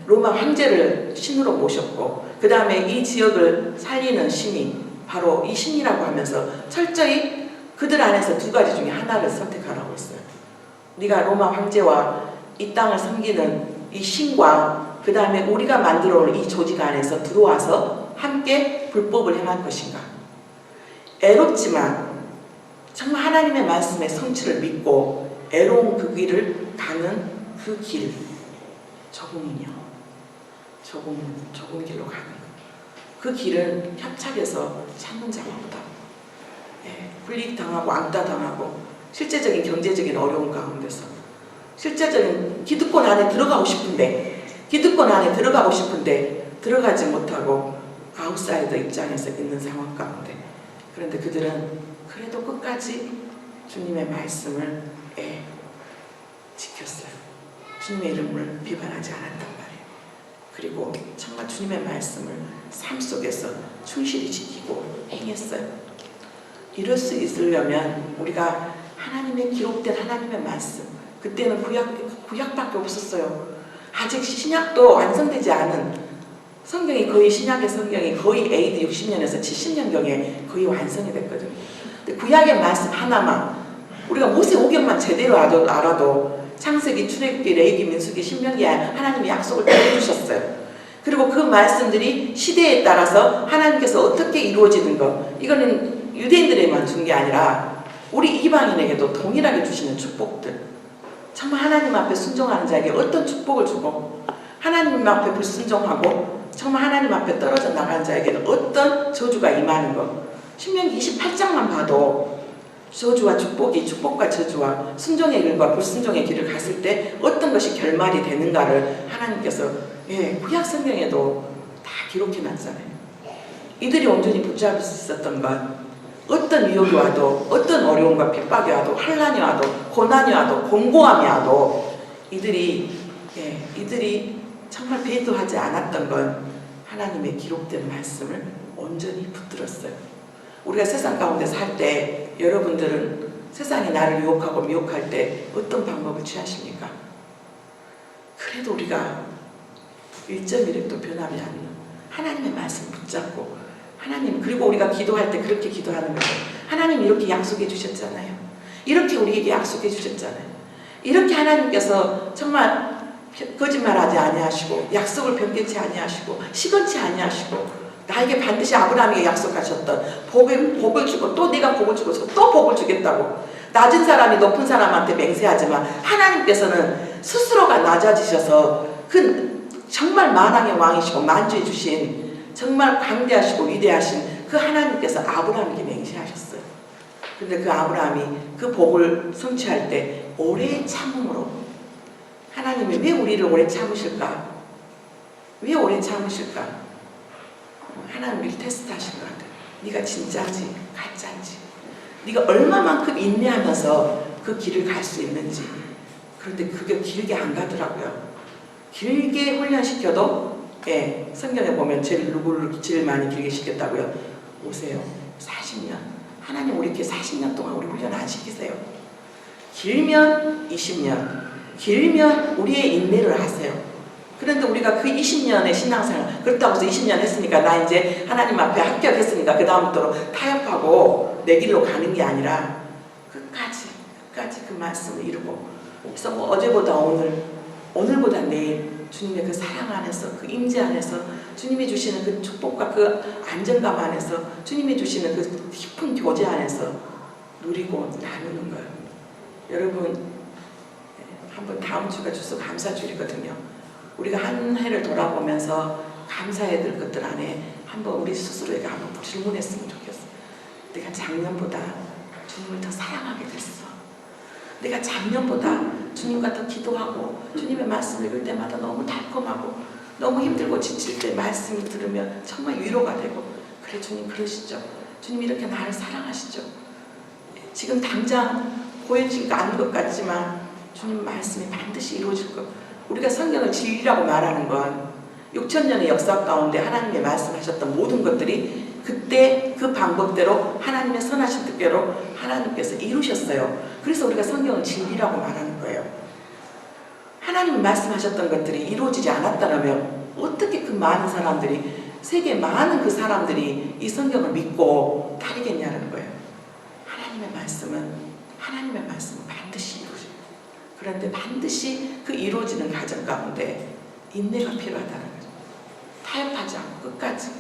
로마 황제를 신으로 모셨고 그 다음에 이 지역을 살리는 신이 바로 이 신이라고 하면서 철저히 그들 안에서 두 가지 중에 하나를 선택하라고 했어요. 네가 로마 황제와 이 땅을 섬기는 이 신과 그 다음에 우리가 만들어 올 이 조직 안에서 들어와서 함께 불법을 행할 것인가. 애롭지만 정말 하나님의 말씀의 성취를 믿고 애로운 그 길을 가는 그 길, 조금은요. 좁은 길로 가는 것. 그 길은 협착해서 찾는 자마보다 불이익당하고 왕따당하고 실제적인 경제적인 어려움 가운데서 실제적인 기득권 안에 들어가고 싶은데 들어가지 못하고 아웃사이더 입장에서 있는 상황 가운데, 그런데 그들은 그래도 끝까지 주님의 말씀을 지켰어요. 주님의 이름을 비판하지 않았단 말이에요. 그리고 정말 주님의 말씀을 삶 속에서 충실히 지키고 행했어요. 이럴 수 있으려면 우리가 하나님의 기록된 하나님의 말씀, 그때는 구약밖에 없었어요. 아직 신약도 완성되지 않은 성경이 거의 신약의 성경이 거의 AD 60년에서 70년경에 거의 완성이 됐거든요. 근데 구약의 말씀 하나만 우리가 모세오경만 제대로 알아도 창세기, 출애굽기, 레위기, 민수기, 신명기 하나님이 약속을 다 해주셨어요. 그리고 그 말씀들이 시대에 따라서 하나님께서 어떻게 이루어지는 것, 이거는 유대인들에만 준 게 아니라 우리 이방인에게도 동일하게 주시는 축복들, 정말 하나님 앞에 순종하는 자에게 어떤 축복을 주고 하나님 앞에 불순종하고 정말 하나님 앞에 떨어져 나가는 자에게는 어떤 저주가 임하는 것, 신명기 28장만 봐도 저주와 축복이, 축복과 저주와 순종의 길과 불순종의 길을 갔을 때 어떤 것이 결말이 되는가를 하나님께서 구약 성경에도 다 기록해 놨잖아요. 이들이 온전히 붙잡을 수 있었던 것, 어떤 위협이 와도, 어떤 어려움과 핍박이 와도, 환난이 와도, 고난이 와도, 공고함이 와도 이들이 정말 배도하지 않았던 건 하나님의 기록된 말씀을 온전히 붙들었어요. 우리가 세상 가운데 살 때 여러분들은 세상이 나를 유혹하고 미혹할 때 어떤 방법을 취하십니까? 그래도 우리가 1.1획도 변하지 않는 하나님의 말씀 붙잡고 하나님, 그리고 우리가 기도할 때 그렇게 기도하는 거예요. 하나님 이렇게 약속해 주셨잖아요. 이렇게 우리에게 약속해 주셨잖아요. 이렇게 하나님께서 정말 거짓말하지 아니하시고 약속을 변개치 아니하시고 시건치 아니하시고 나에게 반드시 아브라함에게 약속하셨던 복을 주고 또 네가 복을 주고서 또 복을 주겠다고. 낮은 사람이 높은 사람한테 맹세하지만 하나님께서는 스스로가 낮아지셔서 그 정말 만왕의 왕이시고 만주해 주신 정말 강대하시고 위대하신 그 하나님께서 아브라함에게 맹세하셨어요. 근데 그 아브라함이 그 복을 성취할 때 오래 참음으로, 하나님이 왜 우리를 오래 참으실까? 왜 오래 참으실까? 하나님 우리를 테스트하신 것 같아요. 네가 진짜인지 가짜인지, 네가 얼마만큼 인내하면서 그 길을 갈 수 있는지. 그런데 그게 길게 안 가더라고요. 길게 훈련시켜도, 예, 성경에 보면 누구를 제일 많이 길게 시켰다고요? 오세요. 40년. 하나님 우리 이렇게 40년 동안 우리 훈련 안 시키세요. 길면 20년, 길면 우리의 인내를 하세요. 그런데 우리가 그 20년의 신앙생활, 그렇다고 해서 20년 했으니까 나 이제 하나님 앞에 합격했으니까 그 다음부터 타협하고 내 길로 가는 게 아니라 끝까지 그 말씀을 이루고, 그래서 뭐 어제보다 오늘보다 내일 주님의 그 사랑 안에서, 그 임재 안에서, 주님이 주시는 그 축복과 그 안정감 안에서, 주님이 주시는 그 깊은 교제 안에서 누리고 나누는 거예요. 여러분, 한번 다음 주가 주소 감사주일이거든요. 우리가 한 해를 돌아보면서 감사해야 될 것들 안에 한번 우리 스스로에게 한번 질문했으면 좋겠어. 내가 작년보다 주님을 더 사랑하게 됐어. 내가 작년보다 주님과 더 기도하고 주님의 말씀 읽을 때마다 너무 달콤하고 너무 힘들고 지칠 때 말씀을 들으면 정말 위로가 되고, 그래 주님 그러시죠. 주님 이렇게 나를 사랑하시죠. 지금 당장 보여지지가 않는 것 같지만 주님 말씀이 반드시 이루어질 것. 우리가 성경을 진리라고 말하는 건 6,000년의 역사 가운데 하나님의 말씀하셨던 모든 것들이 그때 그 방법대로 하나님의 선하신 뜻대로 하나님께서 이루셨어요. 그래서 우리가 성경을 진리라고 말하는 거예요. 하나님이 말씀하셨던 것들이 이루어지지 않았다면 어떻게 그 많은 사람들이, 세계 많은 그 사람들이 이 성경을 믿고 따르겠냐는 거예요. 하나님의 말씀은 반드시 이루어져요. 그런데 반드시 그 이루어지는 과정 가운데 인내가 필요하다는 거죠. 타협하지 않고 끝까지.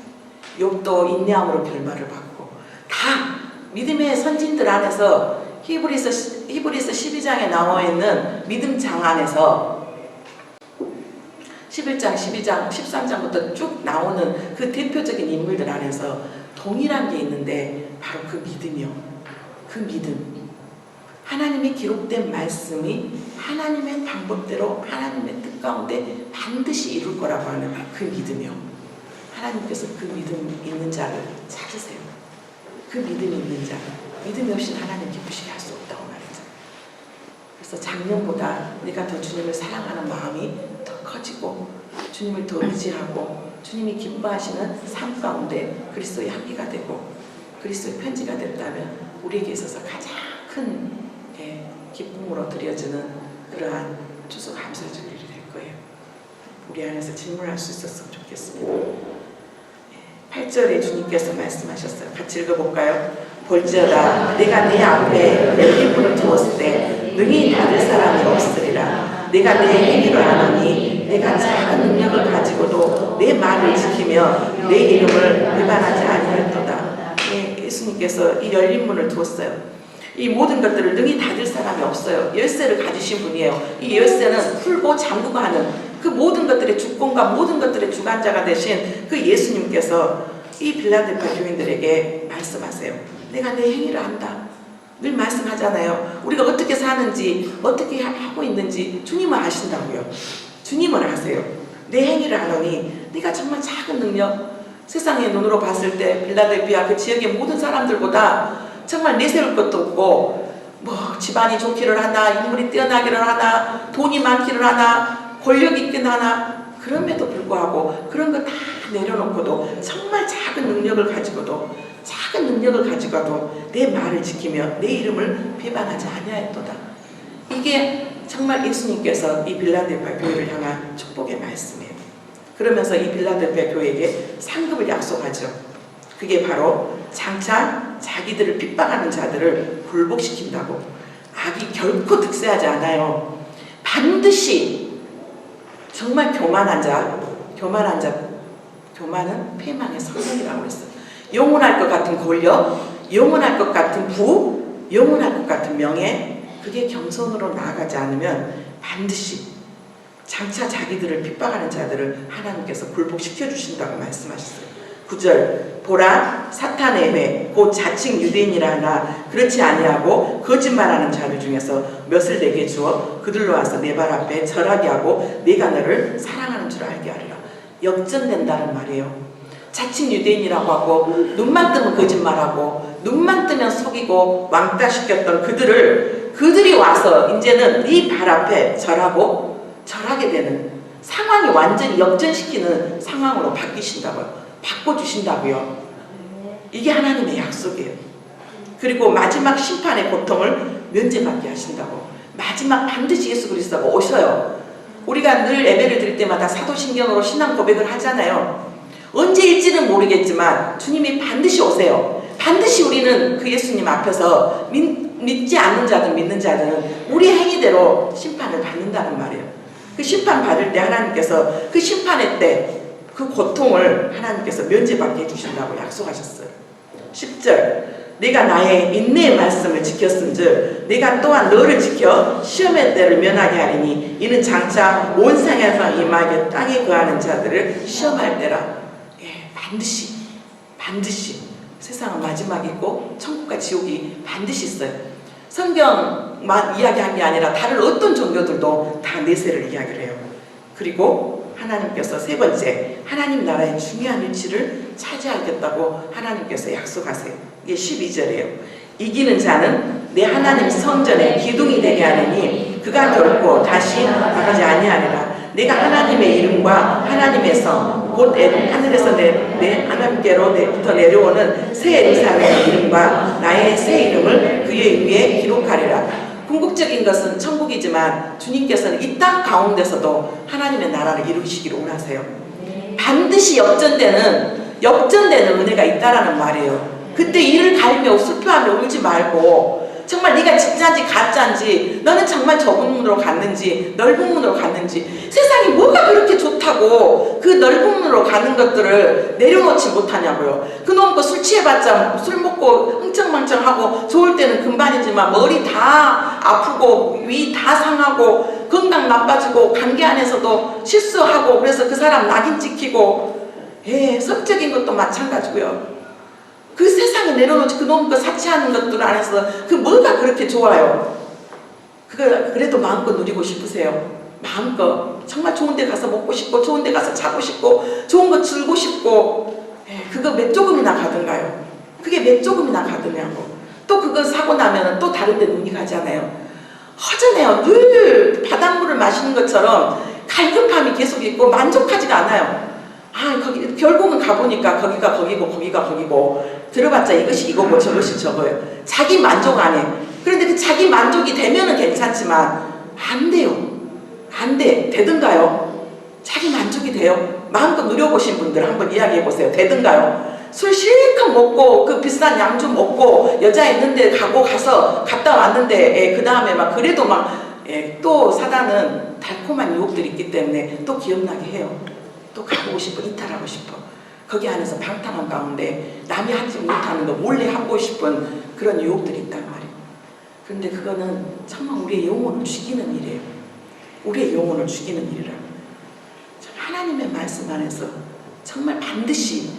욥도 인내함으로 결말을 받고, 다 믿음의 선진들 안에서 히브리서 12장에 나와 있는 믿음 장 안에서 11장, 12장, 13장부터 쭉 나오는 그 대표적인 인물들 안에서 동일한 게 있는데 바로 그 믿음이요. 그 믿음. 하나님의 기록된 말씀이 하나님의 방법대로 하나님의 뜻 가운데 반드시 이룰 거라고 하는 그 믿음이요. 하나님께서 그 믿음 있는 자를 찾으세요. 그 믿음이 있는 자. 믿음이 없이 하나님 기쁘시게 할 수 없다고 말했죠. 그래서 작년보다 내가 더 주님을 사랑하는 마음이 더 커지고, 주님을 더 의지하고, 주님이 기뻐하시는 삶 가운데 그리스도의 향기가 되고 그리스도의 편지가 됐다면 우리에게 있어서 가장 큰 기쁨으로 드려지는 그러한 추수감사주일이 될 거예요. 우리 안에서 질문할 수 있었으면 좋겠습니다. 8절에 주님께서 말씀하셨어요. 같이 읽어볼까요? 볼지어다 내가 내 앞에 열린 문을 두었을 때 능히 닫을 사람이 없으리라. 내가 내 행위를 아노니 내가 작은 능력을 가지고도 내 말을 지키며 내 이름을 위반하지 아니하였도다. 예수님께서 이 열린 문을 두었어요. 이 모든 것들을 능히 닫을 사람이 없어요. 열쇠를 가지신 분이에요. 이 열쇠는 풀고 잠그고 하는 그 모든 것들의 주권과 모든 것들의 주관자가 되신 그 예수님께서 이 빌라델피아 교인들에게 말씀하세요. 내가 내 행위를 안다. 늘 말씀하잖아요. 우리가 어떻게 사는지, 어떻게 하고 있는지 주님은 아신다고요. 주님은 아세요. 내 행위를 아노니 네가 정말 작은 능력, 세상의 눈으로 봤을 때 빌라델피아 그 지역의 모든 사람들보다 정말 내세울 것도 없고, 뭐 집안이 좋기를 하나, 인물이 뛰어나기를 하나, 돈이 많기를 하나, 권력 있긴 하나, 그럼에도 불구하고 그런 거 다 내려놓고도 정말 작은 능력을 가지고도 내 말을 지키며 내 이름을 배반하지 아니하였도다. 이게 정말 예수님께서 이 빌라델피아 교회를 향한 축복의 말씀이에요. 그러면서 이 빌라델피아 교회에게 상급을 약속하죠. 그게 바로 장차 자기들을 핍박하는 자들을 굴복시킨다고. 악이 결코 득세하지 않아요. 반드시 정말 교만한 자, 교만은 패망의 선물이라고 했어요. 영원할 것 같은 권력, 영원할 것 같은 부, 영원할 것 같은 명예, 그게 겸손으로 나아가지 않으면 반드시 장차 자기들을 핍박하는 자들을 하나님께서 굴복시켜 주신다고 말씀하셨어요. 9절 보라 사탄의 배 곧 자칭 유대인이라 하나 그렇지 아니하고 거짓말하는 자들 중에서 몇을 내게 주어 그들로 와서 내 발 앞에 절하게 하고 내가 너를 사랑하는 줄 알게 하리라. 역전된다는 말이에요. 자칭 유대인이라고 하고 눈만 뜨면 거짓말하고 눈만 뜨면 속이고 왕따시켰던 그들이 와서 이제는 네 발 앞에 절하게 되는 상황이 완전히 역전시키는 상황으로 바꿔주신다고요. 이게 하나님의 약속이에요. 그리고 마지막 심판의 고통을 면제받게 하신다고. 마지막 반드시 예수 그리스도가 오셔요. 우리가 늘 예배를 드릴 때마다 사도신경으로 신앙 고백을 하잖아요. 언제일지는 모르겠지만 주님이 반드시 오세요. 반드시 우리는 그 예수님 앞에서 믿지 않는 자든 믿는 자들은 우리 행위대로 심판을 받는다는 말이에요. 그 심판 받을 때 하나님께서 그 심판의 때 그 고통을 하나님께서 면제받게 해주신다고 약속하셨어요. 10절 내가 나의 인내의 말씀을 지켰은즉 내가 또한 너를 지켜 시험의 때를 면하게 하리니 이는 장차 온 상에서 임하게 땅에 거하는 자들을 시험할 때라. 예, 반드시 세상은 마지막이 있고 천국과 지옥이 반드시 있어요. 성경만 이야기한 게 아니라 다른 어떤 종교들도 다 내세를 이야기를 해요. 그리고 하나님께서 세 번째 하나님 나라의 중요한 위치를 차지하겠다고 하나님께서 약속하세요. 이게 12절이에요. 이기는 자는 내 하나님 성전의 기둥이 되게 하느니 그가 결코 다시 나가지 아니하리라. 내가 하나님의 이름과 하나님의 성 곧 하늘에서 내 하나님께로부터 내려오는 새 예루살렘의 이름과 나의 새 이름을 그의 위에 기록하리라. 궁극적인 것은 천국이지만 주님께서는 이 땅 가운데서도 하나님의 나라를 이루시기를 원하세요. 반드시 역전되는 은혜가 있다라는 말이에요. 그때 이를 갈며 슬퍼하며 울지 말고 정말 네가 진짜인지 가짜인지 너는 정말 좁은 문으로 갔는지 넓은 문으로 갔는지 세상이 뭐가 그렇게 좋다고 그 넓은 문으로 가는 것들을 내려놓지 못하냐고요. 그놈 거 술 취해봤자 술 먹고 흥청망청하고 좋을 때는 금반이지만 머리 다 아프고 위 다 상하고 건강 나빠지고 관계 안에서도 실수하고 그래서 그 사람 낙인 찍히고 성적인 것도 마찬가지고요. 그 세상에 내려놓지 그놈 거 사치하는 것들 안에서 그 뭐가 그렇게 좋아요. 그래도 마음껏 누리고 싶으세요. 마음껏 정말 좋은 데 가서 먹고 싶고 좋은 데 가서 자고 싶고 좋은 거 즐고 싶고 그거 몇 조금이나 가든가요. 그게 몇 조금이나 가드냐고. 또 그거 사고 나면 또 다른 데 눈이 가잖아요. 허전해요. 늘 바닷물을 마시는 것처럼 갈급함이 계속 있고 만족하지가 않아요. 거기 결국은 가보니까 거기가 거기고 들어봤자 이것이 이거고 저것이 저거예요. 자기 만족 안 해. 그런데 그 자기 만족이 되면은 괜찮지만 안 돼요. 안 돼. 되든가요? 자기 만족이 돼요. 마음껏 누려보신 분들 한번 이야기해보세요. 되든가요? 술 실컷 먹고 그 비싼 양주 먹고 여자 있는데 갔다 왔는데 그 다음에 막 그래도 또 사단은 달콤한 유혹들이 있기 때문에 또 기억나게 해요. 또 가보고 싶어. 이탈하고 싶어. 거기 안에서 방탕한 가운데 남이 하지 못하는 거 몰래 하고 싶은 그런 유혹들이 있단 말이에요. 그런데 그거는 정말 우리의 영혼을 죽이는 일이에요. 우리의 영혼을 죽이는 일이라. 하나님의 말씀 안에서 정말 반드시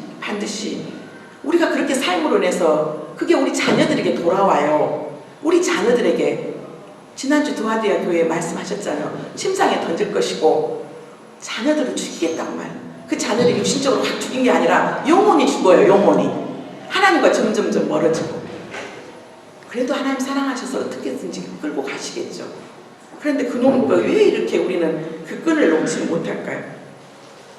우리가 그렇게 삶으로 인해서 그게 우리 자녀들에게 돌아와요. 우리 자녀들에게 지난주 도하디아 교회에 말씀하셨잖아요. 침상에 던질 것이고 자녀들을 죽이겠다고 말. 그 자녀들이 육신적으로 확 죽인 게 아니라 영혼이 죽어요. 영혼이 하나님과 점점점 멀어지고. 그래도 하나님 사랑하셔서 어떻게든지 끌고 가시겠죠. 그런데 그놈과 왜 이렇게 우리는 그 끈을 놓지 못할까요?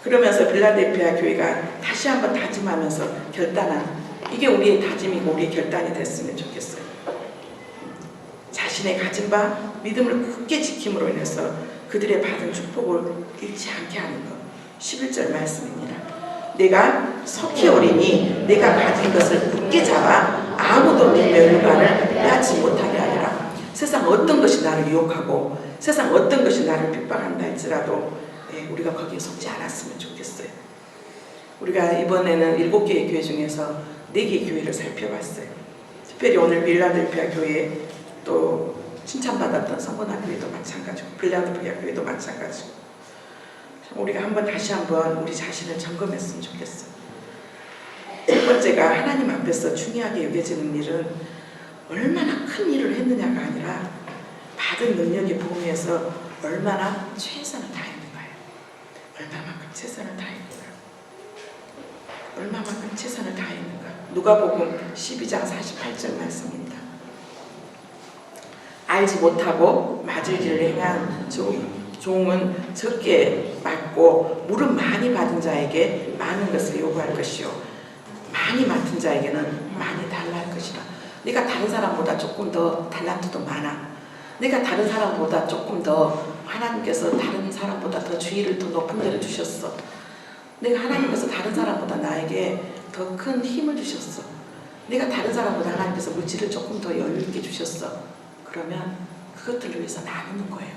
그러면서 빌라델피아 교회가 다시 한번 다짐하면서 결단한 이게 우리의 다짐이고 우리의 결단이 됐으면 좋겠어요. 자신의 가진 바 믿음을 굳게 지킴으로 인해서 그들의 받은 축복을 잃지 않게 하는 것. 11절 말씀입니다. 내가 속히 오리니 내가 가진 것을 굳게 잡아 아무도 내 멸관을 빼앗지 못하게 하리라. 세상 어떤 것이 나를 유혹하고 세상 어떤 것이 나를 핍박한다 할지라도 우리가 거기에 속지 않았으면 좋겠어요. 우리가 이번에는 7개의 교회 중에서 4개의 교회를 살펴봤어요. 특별히 오늘 필라델피아 교회, 또 칭찬받았던 성원아 교회도 마찬가지고 필라델피아 교회도 마찬가지고, 우리가 다시 한번 우리 자신을 점검했으면 좋겠어요. 첫 번째가 하나님 앞에서 중요하게 여겨지는 일은 얼마나 큰 일을 했느냐가 아니라 받은 능력에 부응해서 얼마나 최선을 다했는가요. 얼마만큼 최선을 다했는가. 얼마만큼 최선을 다했는가. 누가복음 12장 48절 말씀입니다. 알지 못하고 맞을 일을 행한 종은 적게 받고 물은 많이 받은 자에게 많은 것을 요구할 것이요 많이 맡은 자에게는 많이 달라 할 것이라. 내가 다른 사람보다 조금 더 달란트도 많아. 내가 다른 사람보다 조금 더 하나님께서 다른 사람보다 더 주의를 더 높은 데를 주셨어. 내가 하나님께서 다른 사람보다 나에게 더 큰 힘을 주셨어. 내가 다른 사람보다 하나님께서 물질을 조금 더 여유 있게 주셨어. 그러면 그것들을 위해서 나누는 거예요.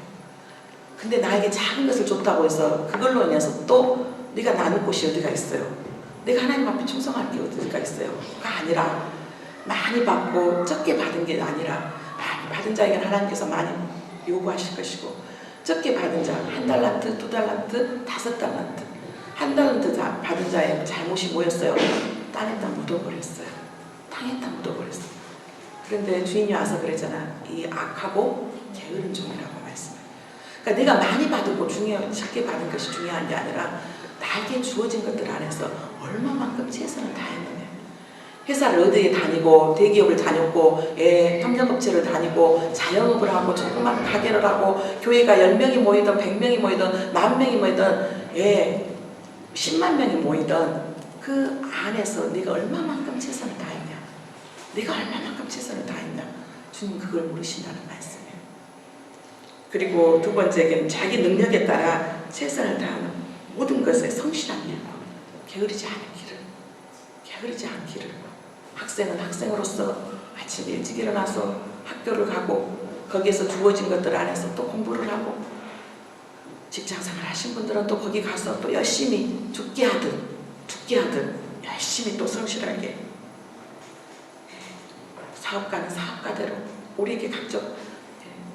근데 나에게 작은 것을 줬다고 해서 그걸로 인해서 또 네가 나눌 곳이 어디가 있어요? 내가 하나님 앞에 충성할 게 어디가 있어요? 그가 아니라 많이 받고 적게 받은 게 아니라 많이 받은 자에게는 하나님께서 많이 요구하실 것이고 적게 받은 자 1달란트, 2달란트, 5달란트 1달란트 받은 자의 잘못이 뭐였어요? 땅에다 묻어버렸어요. 땅에다 묻어버렸어요. 그런데 주인이 와서 그러잖아. 이 악하고 게으른 종이라고 말씀해요. 그러니까 내가 많이 받고 적게 받은 것이 중요한 게 아니라 나에게 주어진 것들 안에서 얼마만큼 최선을 다했느냐. 회사를 어디에 다니고 대기업을 다녔고 협력업체를 다니고 자영업을 하고 조그만 가게를 하고 교회가 10명이 모이든 100명이 모이든 10,000명이 모이든 10만 명이 모이든 그 안에서 네가 얼마만큼 최선을 다했냐. 네가 얼마만큼 최선을 다했냐. 주님 그걸 물으신다는 말씀이에요. 그리고 두 번째는 자기 능력에 따라 최선을 다하는 모든 것에 성실한 일과 게으르지 않기를. 학생은 학생으로서 아침 일찍 일어나서 학교를 가고 거기에서 주어진 것들 안에서 또 공부를 하고, 직장생활 하신 분들은 또 거기 가서 또 열심히 죽게 하든 열심히 또 성실하게, 사업가는 사업가대로, 우리에게 각종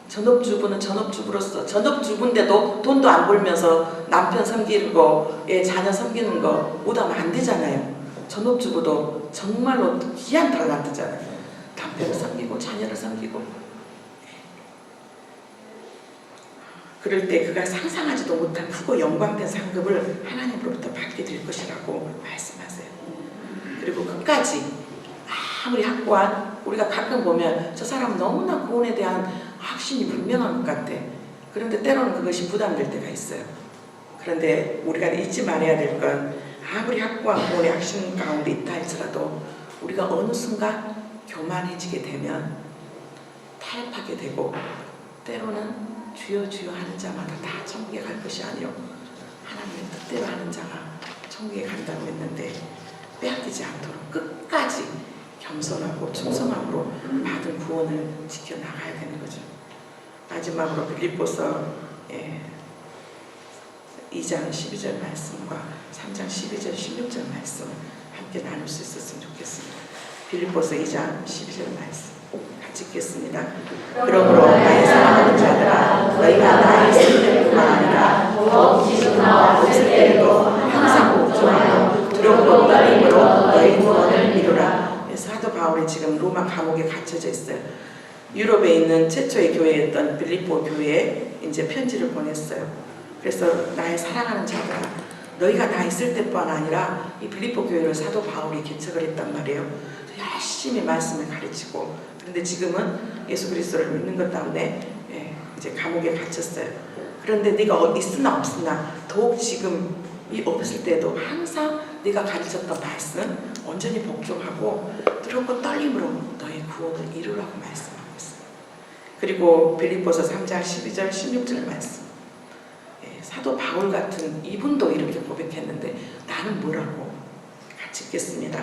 전업주부는 전업주부로서 전업주부인데도 돈도 안 벌면서 남편 섬기는 거, 자녀 섬기는 거 못하면 안 되잖아요. 전업주부도 정말로 귀한 달란트잖아요. 남편을 섬기고 자녀를 섬기고. 그럴 때 그가 상상하지도 못한 크고 영광된 상급을 하나님으로부터 받게 될 것이라고 말씀하세요. 그리고 끝까지 아무리 확고한, 우리가 가끔 보면 저 사람은 너무나 구원에 대한 확신이 분명한 것 같아. 그런데 때로는 그것이 부담될 때가 있어요. 그런데 우리가 잊지 말아야 될 건, 아무리 확고한 구원의 확신 가운데 있다 할지라도 우리가 어느 순간 교만해지게 되면 타협하게 되고, 때로는 주여 주여 하는 자마다 다 천국에 갈 것이 아니요 하나님의 뜻대로 하는 자가 천국에 간다고 했는데, 빼앗기지 않도록 끝까지 겸손하고 충성함으로 받은 구원을 지켜나가야 되는 거죠. 마지막으로 빌립보서 2장 12절 말씀과 3장 12절 16절 말씀을 함께 나눌 수 있었으면 좋겠습니다. 빌립보서 2장 12절 말씀 같이 읽겠습니다. 그러므로 나의 사랑하는 자들아, 너희가 나의 있을 때뿐만 아니라 더욱 지금 나와 없을 때에도 항상 복종하여 두렵고 떨림으로 너희 구원을 이루라. 사도 바울이 지금 로마 감옥에 갇혀져 있어요. 유럽에 있는 최초의 교회였던 빌립보 교회에 이제 편지를 보냈어요. 그래서 나의 사랑하는 자들아, 너희가 다 있을 때뿐 아니라 이 빌립보 교회를 사도 바울이 개척을 했단 말이에요. 열심히 말씀을 가르치고, 그런데 지금은 예수 그리스도를 믿는 것 때문에 이제 감옥에 갇혔어요. 그런데 네가 있으나 없으나 더욱 지금 이 없을 때도 항상 네가 가르쳤던 말씀 온전히 복종하고 두렵고 떨림으로 너의 구원을 이루라고 말씀하고 있어요. 그리고 빌립보서 3장 12절 16절 말씀, 사도 바울 같은 이분도 이렇게 고백했는데 나는 뭐라고? 짓겠습니다.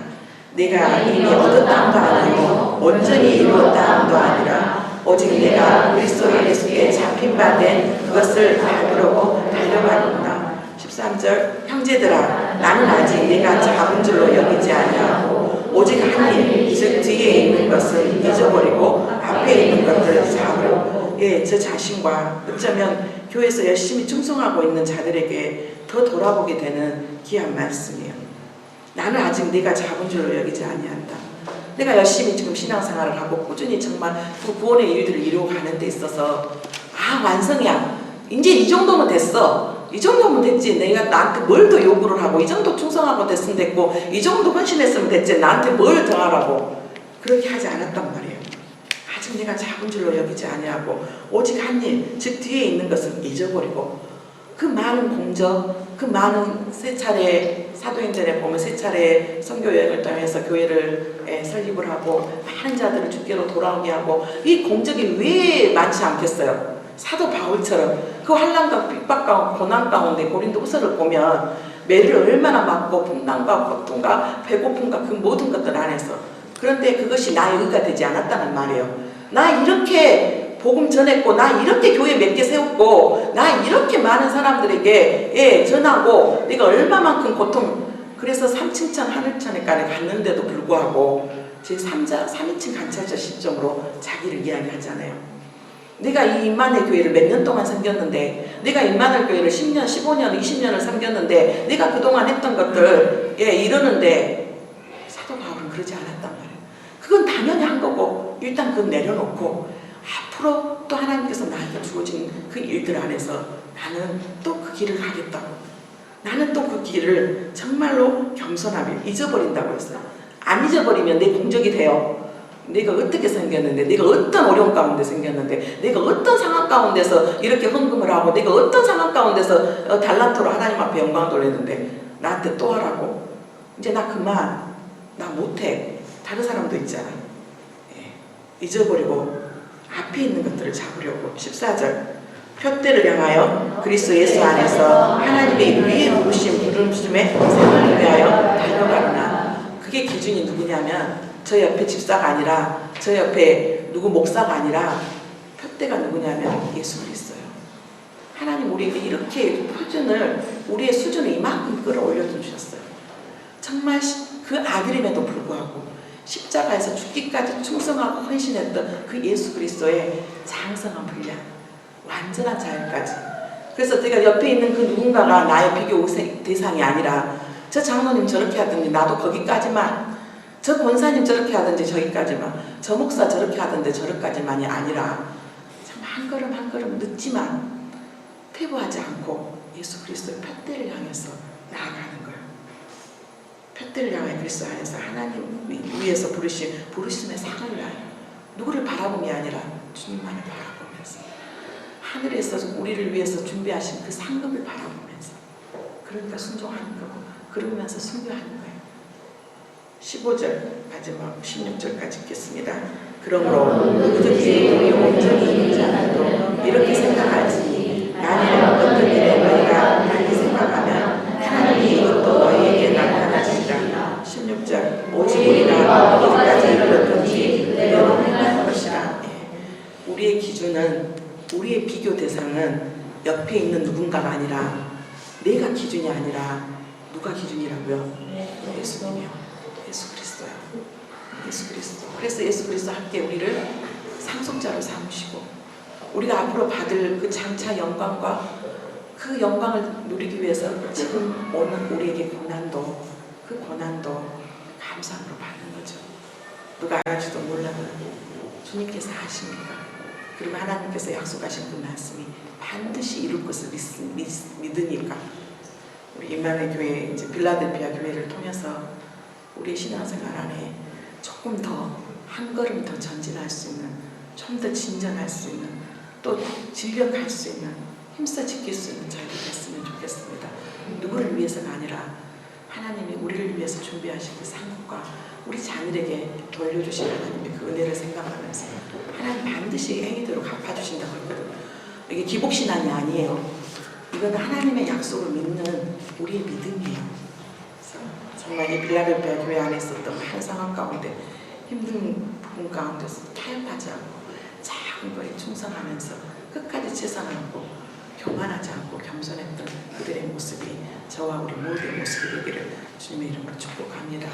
내가 이미 얻었다함도 아니요 온전히 이루었다함도 아니라 오직 내가 그리스도 예수께 잡힌 바 된 그것을 받으려고 달려가는구나. 13절 형제들아 나는 아직 내가 잡은 줄로 여기지 아니하고 오직 한 일, 즉 뒤에 있는 것을 잊어버리고 앞에 있는 것을 잡으려. 예, 저 자신과 어쩌면 교회에서 열심히 충성하고 있는 자들에게 더 돌아보게 되는 귀한 말씀이에요. 나는 아직 내가 잡은 줄로 여기지 아니한다. 내가 열심히 지금 신앙생활을 하고 꾸준히 정말 그 구원의 일들을 이루어가는 데 있어서 완성이야. 이제 이 정도면 됐어. 이 정도면 됐지. 내가 나한테 뭘 더 요구를 하고 이 정도 충성하고 됐으면 됐고 이 정도 헌신했으면 됐지. 나한테 뭘 더 하라고. 그렇게 하지 않았단 말이에요. 아직 내가 잡은 줄로 여기지 아니하고 오직 한 일, 즉 뒤에 있는 것을 잊어버리고 그 많은 공적, 그 많은 세 차례 사도행전에 보면 세 차례 선교 여행을 통해서 교회를 설립을 하고 많은 자들을 주께로 돌아오게 하고 이 공적이 왜 많지 않겠어요? 사도 바울처럼 그 환난과 핍박 가운데 고난 가운데 고린도후서를 보면 매를 얼마나 맞고 풍랑과 고통과 배고픔과 그 모든 것들 안에서 그런데 그것이 나의 의가 되지 않았다는 말이에요. 나 이렇게 복음 전했고 나 이렇게 교회 몇 개 세웠고 나 이렇게 많은 사람들에게 전하고 내가 얼마만큼 고통 그래서 3층천 하늘천에까지 갔는데도 불구하고 제 3인칭 관찰자 시점으로 자기를 이야기하잖아요. 내가 이 임마누엘 교회를 몇 년 동안 섬겼는데 내가 임마누엘 교회를 10년, 15년, 20년을 섬겼는데 내가 그동안 했던 것들 이러는데 사도 바울은 그러지 않았단 말이에요. 그건 당연히 한 거고 일단 그건 내려놓고 앞으로 또 하나님께서 나에게 주어진 그 일들 안에서 나는 또 그 길을 가겠다고 나는 또 그 길을 정말로 겸손하게 잊어버린다고 했어요. 안 잊어버리면 내 공적이 돼요. 내가 어떻게 생겼는데 내가 어떤 어려움 가운데 생겼는데 내가 어떤 상황 가운데서 이렇게 헌금을 하고 내가 어떤 상황 가운데서 달란트로 하나님 앞에 영광을 돌렸는데 나한테 또 하라고 이제 나 그만 나 못해 다른 사람도 있잖아. 잊어버리고 앞에 있는 것들을 잡으려고 14절 표대를 향하여 그리스도 예수 안에서 하나님의 위에 부르심 부르심에 상을 위하여 달려가느나. 그게 기준이 누구냐면 저 옆에 집사가 아니라 저 옆에 누구 목사가 아니라 표대가 누구냐면 예수 그리스도예요. 하나님 우리에게 이렇게 표준을 우리의 수준을 이만큼 끌어올려 주셨어요. 정말 그 아들임에도 불구하고 십자가에서 죽기까지 충성하고 헌신했던 그 예수 그리스도의 장성한 분량 완전한 자유까지. 그래서 내가 옆에 있는 그 누군가가 나의 비교 대상이 아니라 저 장로님 저렇게 하든지 나도 거기까지만 저 권사님 저렇게 하든지 저기까지만 저 목사 저렇게 하던데 저렇게까지만이 아니라 참 한 걸음 한 걸음 늦지만 퇴보하지 않고 예수 그리스도의 표대를 향해서 나아가는 거예요. 표대를 향해 그리스도 안에서 하나님 위에서 부르심의 상을 위하여 누구를 바라봄이 아니라 주님만을 바라보면서 하늘에서 우리를 위해서 준비하신 그 상급을 바라보면서 그러니까 순종하는 거고 그러면서 순교하는 거예요. 15절 마지막 16절까지 읽겠습니다. 그러므로 누구든지 우리 온전히 있지 않아도 이렇게 생각하지 만일 어떤 일에 너희가 달리 생각하면 하나님이 이것도 너희에게 나타나시리라. 16절 오직 우리가 어디까지 이르렀든지 그대로 행할 것이라. 우리의 기준은 우리의 비교 대상은 옆에 있는 누군가가 아니라 내가 기준이 아니라 누가 기준이라고요? 예수님이요. 예수 그리스도요. 예수 그리스도. 그래서 예수 그리스도 함께 우리를 상속자로 삼으시고 우리가 앞으로 받을 그 장차 영광과 그 영광을 누리기 위해서 지금 오는 우리에게 고난도 그 고난도 감사함으로 받는 거죠. 누가 알아주도 몰라도 주님께서 하십니까? 그리고 하나님께서 약속하신 그 말씀이 반드시 이룰 것을 믿으니까 우리 임마누엘 교회 이제 빌라델피아 교회를 통해서 우리 신앙생활 안에 조금 더 한 걸음 더 전진할 수 있는 좀 더 진전할 수 있는 또 진력할 수 있는 힘써 지킬 수 있는 저희가 됐으면 좋겠습니다. 누구를 위해서가 아니라 하나님이 우리를 위해서 준비하신 그 상급과 우리 자녀에게 돌려주신 하나님의 그 은혜를 생각하면서 하나님 반드시 행위대로 갚아주신다고 했거든요. 이게 기복신앙이 아니에요. 이건 하나님의 약속을 믿는 우리의 믿음이에요. 정말 이 빌라델피아 교회 안에 있었던 한 상황 가운데 힘든 부분 가운데서 타협하지 않고 작은 거에 충성하면서 끝까지 최선하고 교만하지 않고 겸손했던 그들의 모습이 저와 우리 모두의 모습이 되기를 주님의 이름으로 축복합니다.